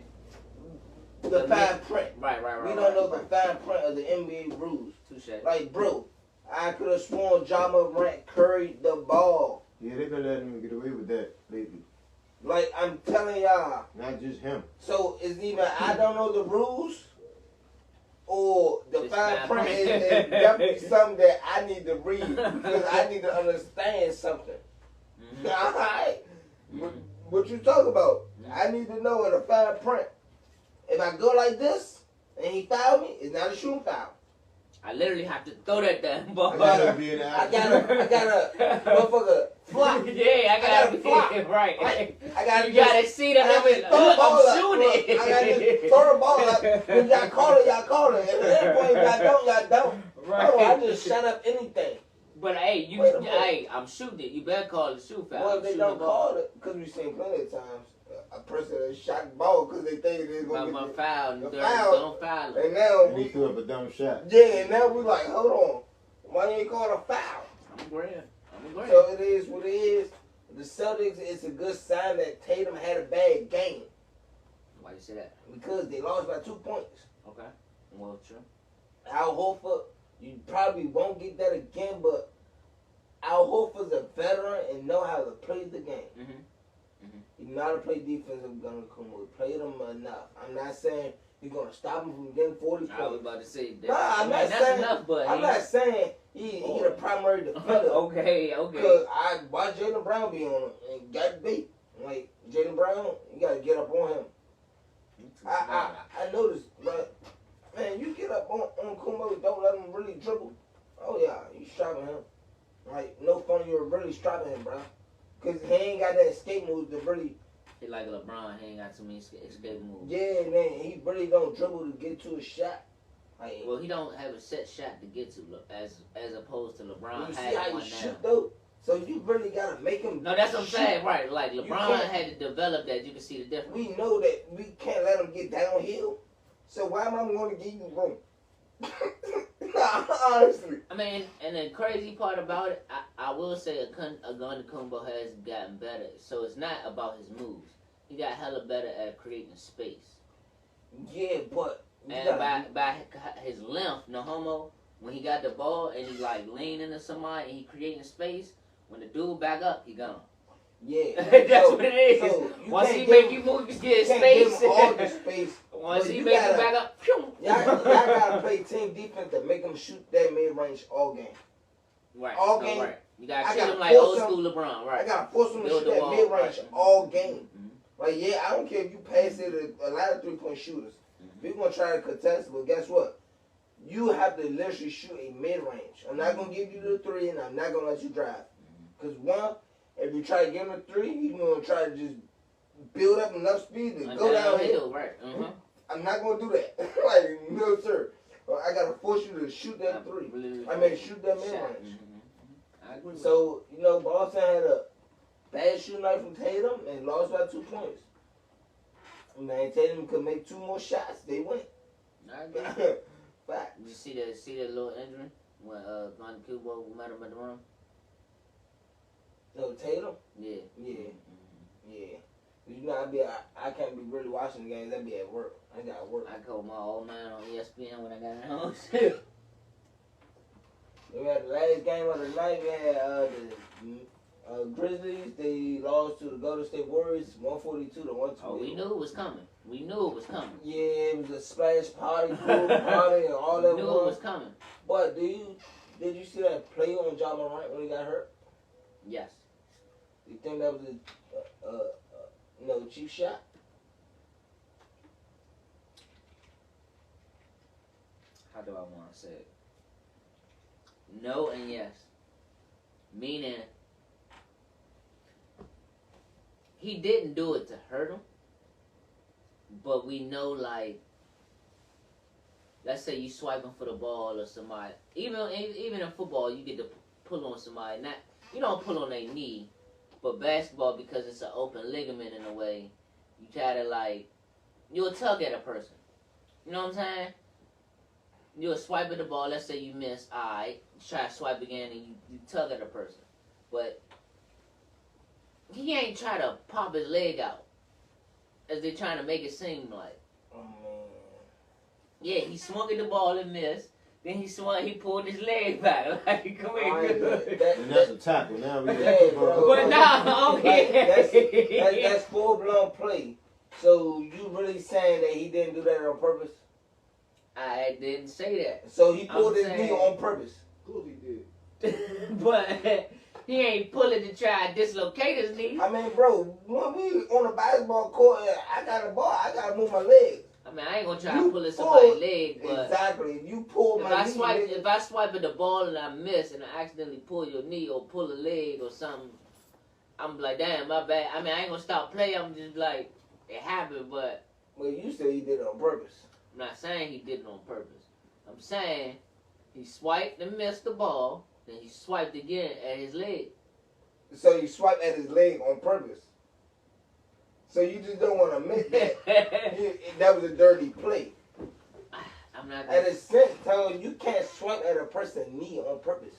the fine print. Right. We don't know the fine print of the NBA rules. Touche. Like, bro, I could have sworn Ja Morant curried the ball. Yeah, they've been letting him get away with that lately. Like, I'm telling y'all. Not just him. So, it's either I don't know the rules or the It's fine fine print print. is definitely something that I need to read because I need to understand something. Mhm. Alright? Mhm. What you talk about? I need to know in the fine print. If I go like this and he foul me, it's not a shooting foul. I literally have to throw that damn ball. I gotta be in the I gotta, motherfucker, flop. Yeah, I gotta be flop. right. I gotta You gotta see that I I'm gotta throw the ball up. shooting Look, I gotta just throw the ball up. When y'all call it. And at that point, y'all don't. Right. Oh, I just shut up anything. But hey, Wait a minute. hey, I'm shooting it. You better call it a shoot foul. Well, if they Shoot don't the ball. call it, because we've seen plenty of times a person that shot the ball because they think they're My going to get foul. a Don't foul. foul And him. now And he threw up a dumb shot. and now we like, hold on. Why you ain't call a foul? I'm agreeing. So it is what it is. The Celtics, it's a good sign that Tatum had a bad game Why you say that? because they lost by 2 points. Okay. Well, true. Al Horford, you probably won't get that again, but Al Horford's a veteran and know how to play the game. He know how to play defense and gonna come with. Play them enough. I'm not saying he's gonna stop him from getting 40 I was points. about to say that. Nah, I'm not that's saying. enough, but I'm not saying he the primary defender. okay. Because I watched Jaylen Brown be on him and got beat. Like Jaylen Brown, you gotta get up on him. I noticed, but man, you get up on Kumo, don't let him really dribble. Oh yeah, you strapping him. Like no fun, you're really strapping him, bro. Cause he ain't got that escape move to really. He like LeBron. He ain't got too many escape moves. Yeah, man, he really don't dribble to get to a shot. Like, Well, he don't have a set shot to get to, as opposed to LeBron you see had how one you now. shoot though. So you really gotta make him. No, that's what I'm shoot. saying, right? Like You LeBron can't- had to develop that. You can see the difference. We know that we can't let him get downhill. So why am I going to give you room? Nah, honestly. I mean, and the crazy part about it, I will say Kumbo has gotten better. So it's not about his moves. He got hella better at creating space. Yeah, but you And gotta- by his length, no homo, when he got the ball and he like leaned into somebody and he creating space, when the dude back up, he gone. yeah, That's what it is. So you Once can't he give make him- you move, you you get can't give space. him all the space. Once But he you make you gotta- back up, phew. Y'all gotta play team defense to make him shoot that mid range all game. Right. all no, game, right. You gotta I treat gotta him like force old him. school LeBron, right? I gotta force him to Build shoot the that wall, mid range right. all game. Mhm. Like, yeah, I don't care if you pass it to a lot of 3-point shooters. We're gonna try to contest, but guess what? You have to literally shoot a mid range. I'm not gonna give you the 3, and I'm not gonna let you drive. Cause one, if you try to give him a 3, he's gonna try to just build up enough speed to go downhill. Right. Mm-hmm. I'm not gonna do that. Like, no sir. I gotta force you to shoot that 3. I mean, shoot that mid range. I agree. With So, you know, Boston had a bad shooting night from Tatum and lost by 2 points. Man, Tatum could make 2 more shots. They win. you. I agree. Fact. You see that little injury when Glenn Kubo met him at the room? No, Tatum? Yeah. Yeah. Mhm. Yeah. You know, I can't be really watching the games. I be at work. I got to work. I called my old man on ESPN when I got home. We had the last game of the night. We had the Grizzlies. They lost to the Golden State Warriors, 142 to 128. Oh, we knew it was coming. We knew it was coming. Yeah, it was a splash party, pool party, and all We that. knew it was coming. But did you see that play on Ja Morant when he got hurt? Yes. You think that was a cheap shot? How do I want to say it? No and yes. Meaning, he didn't do it to hurt him, but we know, like, let's say you swiping for the ball or somebody. Even in football, you get to pull on somebody. Not, you don't pull on their knee, but basketball, because it's an open ligament in a way, you try to, like, you'll tug at a person. You know what I'm saying? You'll swipe at the ball. Let's say you miss. Alright, try to swipe again, and you tug at a person. But he ain't try to pop his leg out, as they trying to make it seem like. Oh, man. Yeah, he swung at the ball and missed. Then he pulled his leg back. Like, come here, good. And that's a tackle. Now we Yeah, bro. But nah, okay. Like, that's full-blown play. So you really saying that he didn't do that on purpose? I didn't say that. So he pulled I'm his knee saying- on purpose? Of course he did. But he ain't pulling to try to dislocate his knee. I mean, bro, when we on a basketball court, I got a ball, I gotta move my legs. I mean, I ain't gonna try You to pull at pull- somebody's leg, but Exactly. If you pull my knee, nigga, if I swipe at the ball and I miss and I accidentally pull your knee or pull a leg or something, I'm like, damn, my bad. I mean, I ain't gonna stop playing. I'm just like, it happened, but well, you said he did it on purpose. I'm not saying he did it on purpose. I'm saying he swiped and missed the ball, then he swiped again at his leg. So you swiped at his leg on purpose. So you just don't want to admit that that was a dirty play. I'm not. At a sense, Tone, you can't swipe at a person's knee on purpose.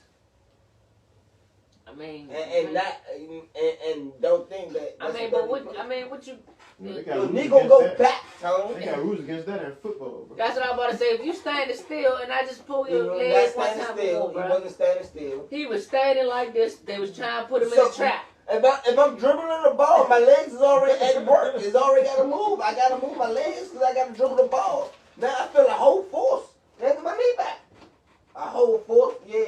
I mean, And not and don't think that. I That's mean, a but dirty what? play. I mean, what you? No, they got Your rules knee gonna against go that. back, Tone. They got rules against that in football, bro. That's what I'm about to say. If you standing still and I just pull He your was leg not one standing time still. ago, He bro. wasn't standing still. He was standing like this. They was trying to put him in So- a trap. If I'm dribbling the ball, my legs is already at work. It's already got to move. I got to move my legs because I got to dribble the ball. Now I feel a whole force. That's my knee back. A whole force. Yeah,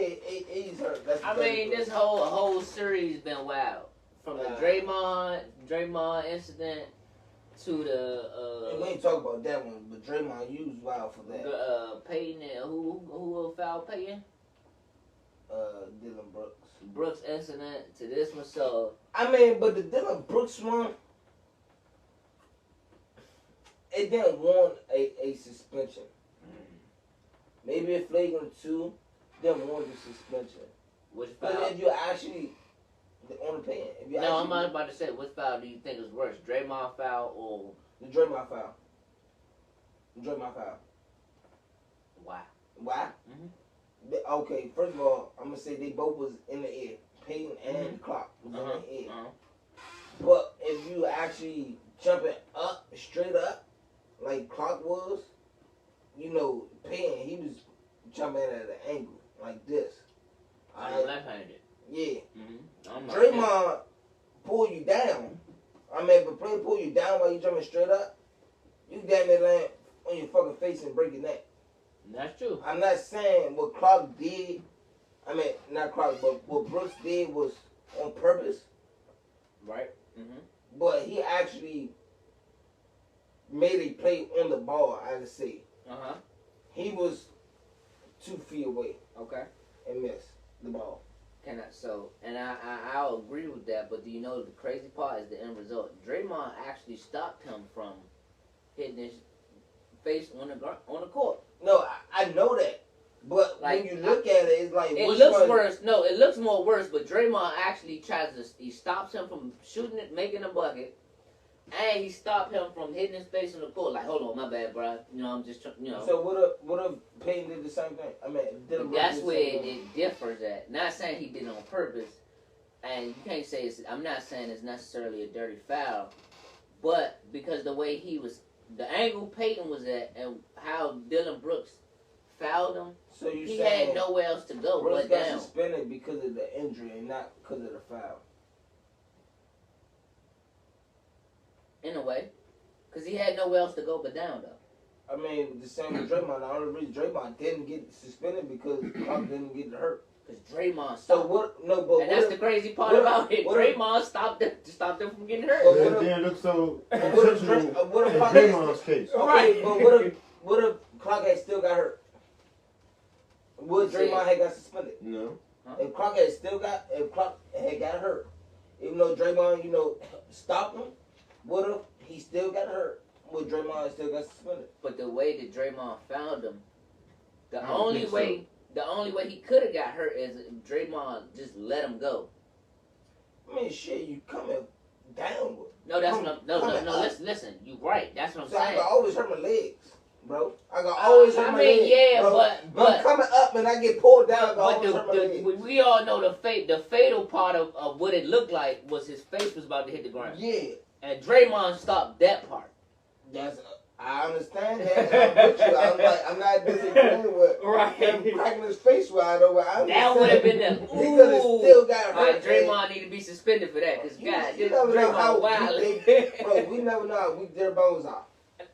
he's hurt. That's I mean, this whole series been wild. From the Draymond incident to We the ain't talking about that one, but Draymond used wild for that. Peyton and who fouled Peyton? Dylan Brooks. Brooks incident to this one. So I mean, but the Dylan Brooks one, it didn't warrant a suspension. Maybe a flagrant 2, didn't warrant a suspension. which But foul? if you actually on the pen, if you No, actually, I'm about to say, which foul do you think is worse, Draymond foul or the Draymond foul. The Draymond foul. why? Why? Okay, first of all, I'm gonna say they both was in the air. Peyton and the clock was in the air. But if you actually jumping up, straight up, like clock was, you know, Peyton, he was jumping at an angle like this. I'm Alright? left-handed. Yeah. I'm Draymond pull you down. I mean, if a player pull you down while you jumping straight up, you damn near land on your fucking face and break your neck. That's true. I'm not saying what Clark did. I mean, not Clark, but what Brooks did was on purpose. Right. But he actually made a play on the ball, I would say. He was 2 feet away Okay. and missed the ball. I'll agree with that, but do you know the crazy part is the end result? Draymond actually stopped him from hitting his face on the court. No, I know that. But Like, when you look at it, it's like, It which looks one- worse. No, it looks more worse. But Draymond actually he stops him from shooting it, making a bucket, and he stopped him from hitting his face on the court. Like, hold on, my bad, bro. You know, I'm just, So what if Peyton did the same thing? I mean, Dylan Brooks That's did the where same thing. it differs at. Not saying he did it on purpose, and you can't say it's. I'm not saying it's necessarily a dirty foul, but because the way the angle Peyton was at, and how Dylan Brooks fouled him, So you he saying had nowhere else to go Brooks but got down. suspended because of the injury and not because of the foul? In a way, because he had nowhere else to go but down though. I mean, the same with Draymond. The only reason Draymond didn't get suspended because Clark didn't get hurt. Because Draymond stopped. So what? No, but And that's the crazy part about it. what if- Draymond stopped them from getting hurt. But That what if- didn't look so What if exceptional what if in Clark Draymond's case. Okay, Right. but what if Clark had still got hurt? Would Draymond had got suspended? No. Huh? If Clark had got hurt, even though Draymond, stopped him, he still got hurt. But Draymond still got suspended. But the way that Draymond found him, the I don't only think way he could have got hurt is if Draymond just let him go. I mean, shit, you coming downward. No, that's no. Listen, you right. That's what I'm So I saying. can always hurt my legs, bro. I can always hurt my legs. Yeah, bro. but I'm coming up and I get pulled down. I can always hurt my legs. we all know the fatal part of what it looked like was his face was about to hit the ground. Yeah, And Draymond stopped that part. I understand that. I'm with you. I'm not disagreeing with him cracking his face wide over. That would have been the He could have still got hurt. All right, Draymond need to be suspended for that because God, you never know how Draymond wild. bro. We never know how weak their bones are.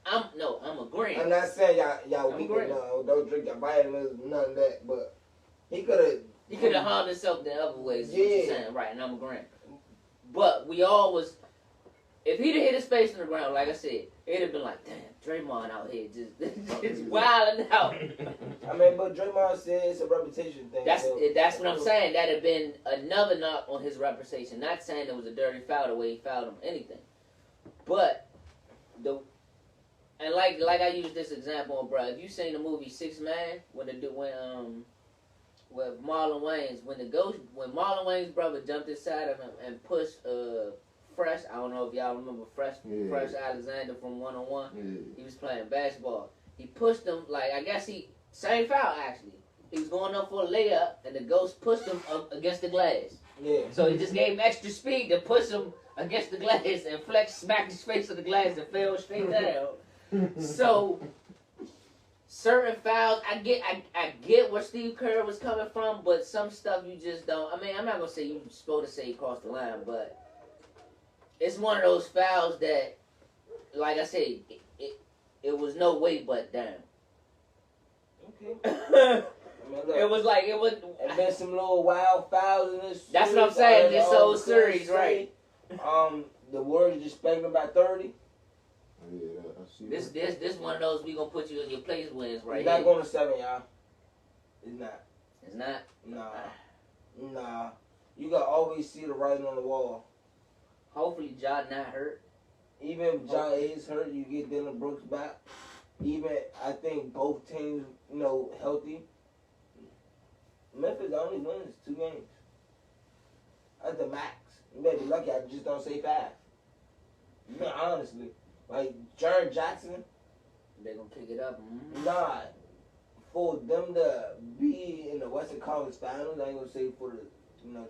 I'm agreeing. I'm not saying y'all I'm weak. agreeing. No, don't drink your vitamins, none of that. But he could have harmed himself the other ways. Yeah. What you're saying, right? And I'm agreeing. But we all was. If he'd have hit his face on the ground, like I said, it'd have been like, damn, Draymond out here just wilding out. I mean, but Draymond said it's a reputation thing. That's what I'm saying. That'd have been another knock on his reputation. Not saying it was a dirty foul the way he fouled him, anything. But like I used this example on, bro. If you seen the movie 6 Man with Marlon Wayans, when Marlon Wayans' brother jumped inside of him and pushed Fresh, I don't know if y'all remember Fresh Alexander from 101. Yeah. He was playing basketball. He pushed him, same foul actually. He was going up for a layup, and the ghost pushed him up against the glass. Yeah. So he just gave him extra speed to push him against the glass, and Flex smacked his face on the glass and fell straight down. So certain fouls, I get where Steve Kerr was coming from, but some stuff you just don't. I mean, I'm not gonna say you're supposed to say he crossed the line, but it's one of those fouls that, like I said, it was no way but down. Okay. It was. And then some little wild fouls in this. That's what I'm saying. This whole series, right? The Warriors just spanked them by 30. Yeah, I see This one of those we gonna put you in your place wins right It's not here. going to 7, y'all. It's not. It's not. Nah. You gotta always see the writing on the wall. Hopefully, John not hurt. Even if John is hurt, you get Dylan Brooks back. Even I think both teams, healthy. Memphis only wins 2 games. At the max. You better be lucky I just don't say 5. Man, honestly. Like, Jaron Jackson. They're gonna pick it up. Mm-hmm. Nah. For them to be in the Western Conference Finals, I ain't gonna say for the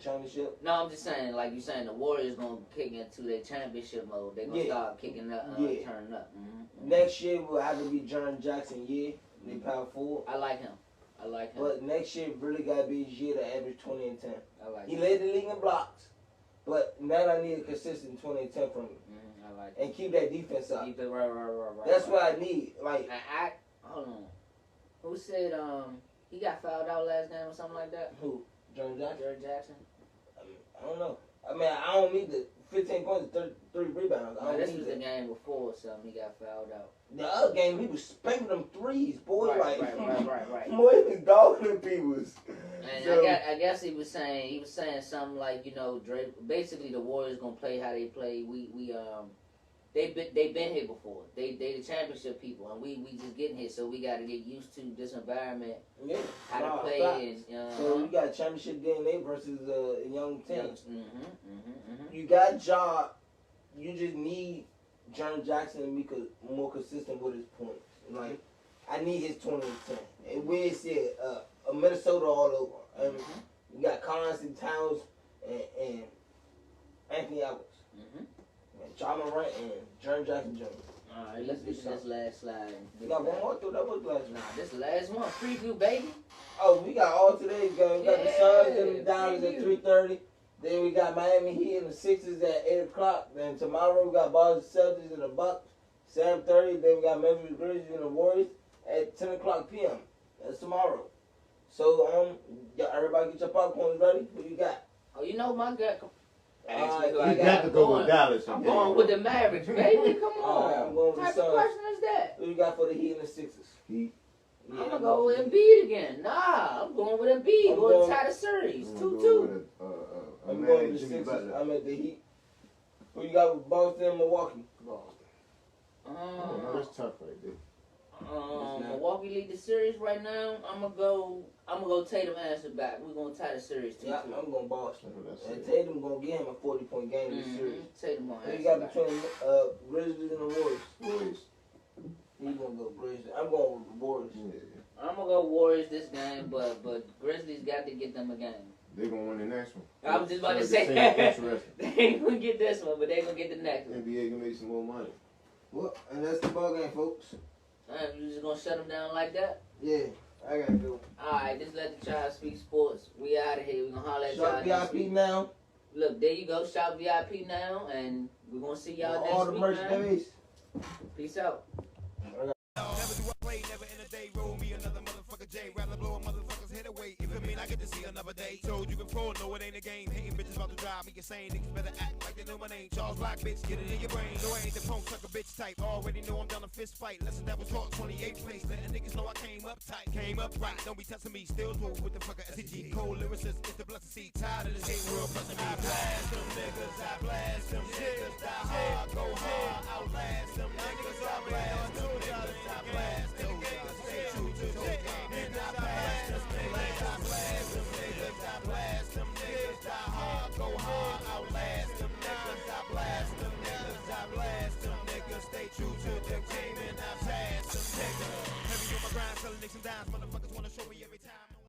championship. No, I'm just saying, like you saying, the Warriors gonna kick into their championship mode. They're gonna start kicking up, turning up. Mm-hmm. Next year will have to be Jaron Jackson year. They power forward. I like him. But next year really gotta be his year to average 20 and 10. I like He him. led the league in blocks. But now I need a consistent 20 and 10 from him. I like and keep that defense up. Keep it right. That's what I need. Like, hold on. Who said he got fouled out last game or something like that? Who? Jaron Jackson? Jaron Jackson. I don't know. I mean, I don't need the 15 points, 33 rebounds. This was the game before, so he got fouled out. The other game, he was spanking them threes, boy. Right. Boy, he was dogging them peoples. And So, I guess he was saying something like, basically the Warriors gonna play how they play. They've been here before. They the championship people, and we just getting here, so we got to get used to this environment, how to play. So you got championship DNA versus a young team. Mm-hmm. You got Ja. You just need Jaron Jackson to be more consistent with his points. Like, I need his 20 and 10. And we said a Minnesota all over. And you got Collins and Towns and Anthony Edwards. John Morant and Jaron Jackson Jr. Alright, let's get to this last slide. We got one more? That was the last one. Nah, this the last one. Preview, baby. Oh, we got all today's games. We got the Suns and the Dallas at 3:30. Then we got Miami Heat and the Sixers at 8 o'clock. Then tomorrow we got Boston Celtics and the Bucks, 7:30. Then we got Memphis Grizzlies and the Warriors at 10 o'clock p.m. That's tomorrow. So, everybody get your popcorns ready. What you got? Oh, you know my gut. You got to go with Dallas. I'm going with the Mavericks, baby. Come on. I'm going with What type the of Suns. question is that? What you got for the Heat and the Sixers? Heat. Yeah, I'm gonna go with Embiid again. Nah, I'm going with Embiid. I'm Going going- to tie the series. I'm 2-2. gonna go with I'm man going like with the Jimmy Sixers. Butler. I'm at the Heat. Who you got with Boston and Milwaukee? Oh, that's tough right there. Milwaukee lead the series right now. I'm gonna go Tatum Hasselback. We're gonna tie the series 2-2. Yeah, I'm going Boston. That's what I And said. Tatum gonna get him a 40-point game this series. Tatum on Who you got Hasselback. between Grizzlies and the Warriors? Warriors. He gonna go Grizzlies. I'm going with the Warriors. Yeah. I'm gonna go Warriors this game, but Grizzlies got to get them a game. They're gonna win the next one. I was just about to The say same that. interesting. They ain't gonna get this one, but they gonna get the next one. NBA can make some more money. Well, and that's the ball game, folks. You just gonna shut them down like that? Yeah, I gotta go. Alright, just let the child speak sports. We out of here. We gonna holler at y'all Shop next VIP week. now. Look, there you go. Shop VIP now, and we're gonna see y'all All next the week, man. merchandise. Peace out. Never do I play, never in a day. Roll me another motherfucker J. Rather blow a motherfucker's head away. If it mean I get to see another day. Told you before, no, it ain't a game. Hating bitches about to drive me insane. Niggas better act like they know my name. Charles Black, bitch, get it in your brain. No, I ain't the punk sucker bitch type. Already know I'm down to fist fight. Lesson that was taught 28th place. Letting niggas know I came up tight. Came up right. Don't be testing me. Still smooth with the fucker SCG. Cold lyricist, it's the blessed seed. Tired of this hate world pressing me. I blast them niggas. I blast them niggas. Die hard, go hard. Outlast them niggas. I blast them niggas. I blast them niggas. Stay true to the game. And I blast them niggas. I blast them niggas. I blast them niggas. Die hard, go hard. Outlast them niggas. I blast them niggas. I blast them niggas. Stay true to the game. And I pass them niggas. Heavy on my grind, selling nicks and dimes. Motherfuckers wanna show me every time.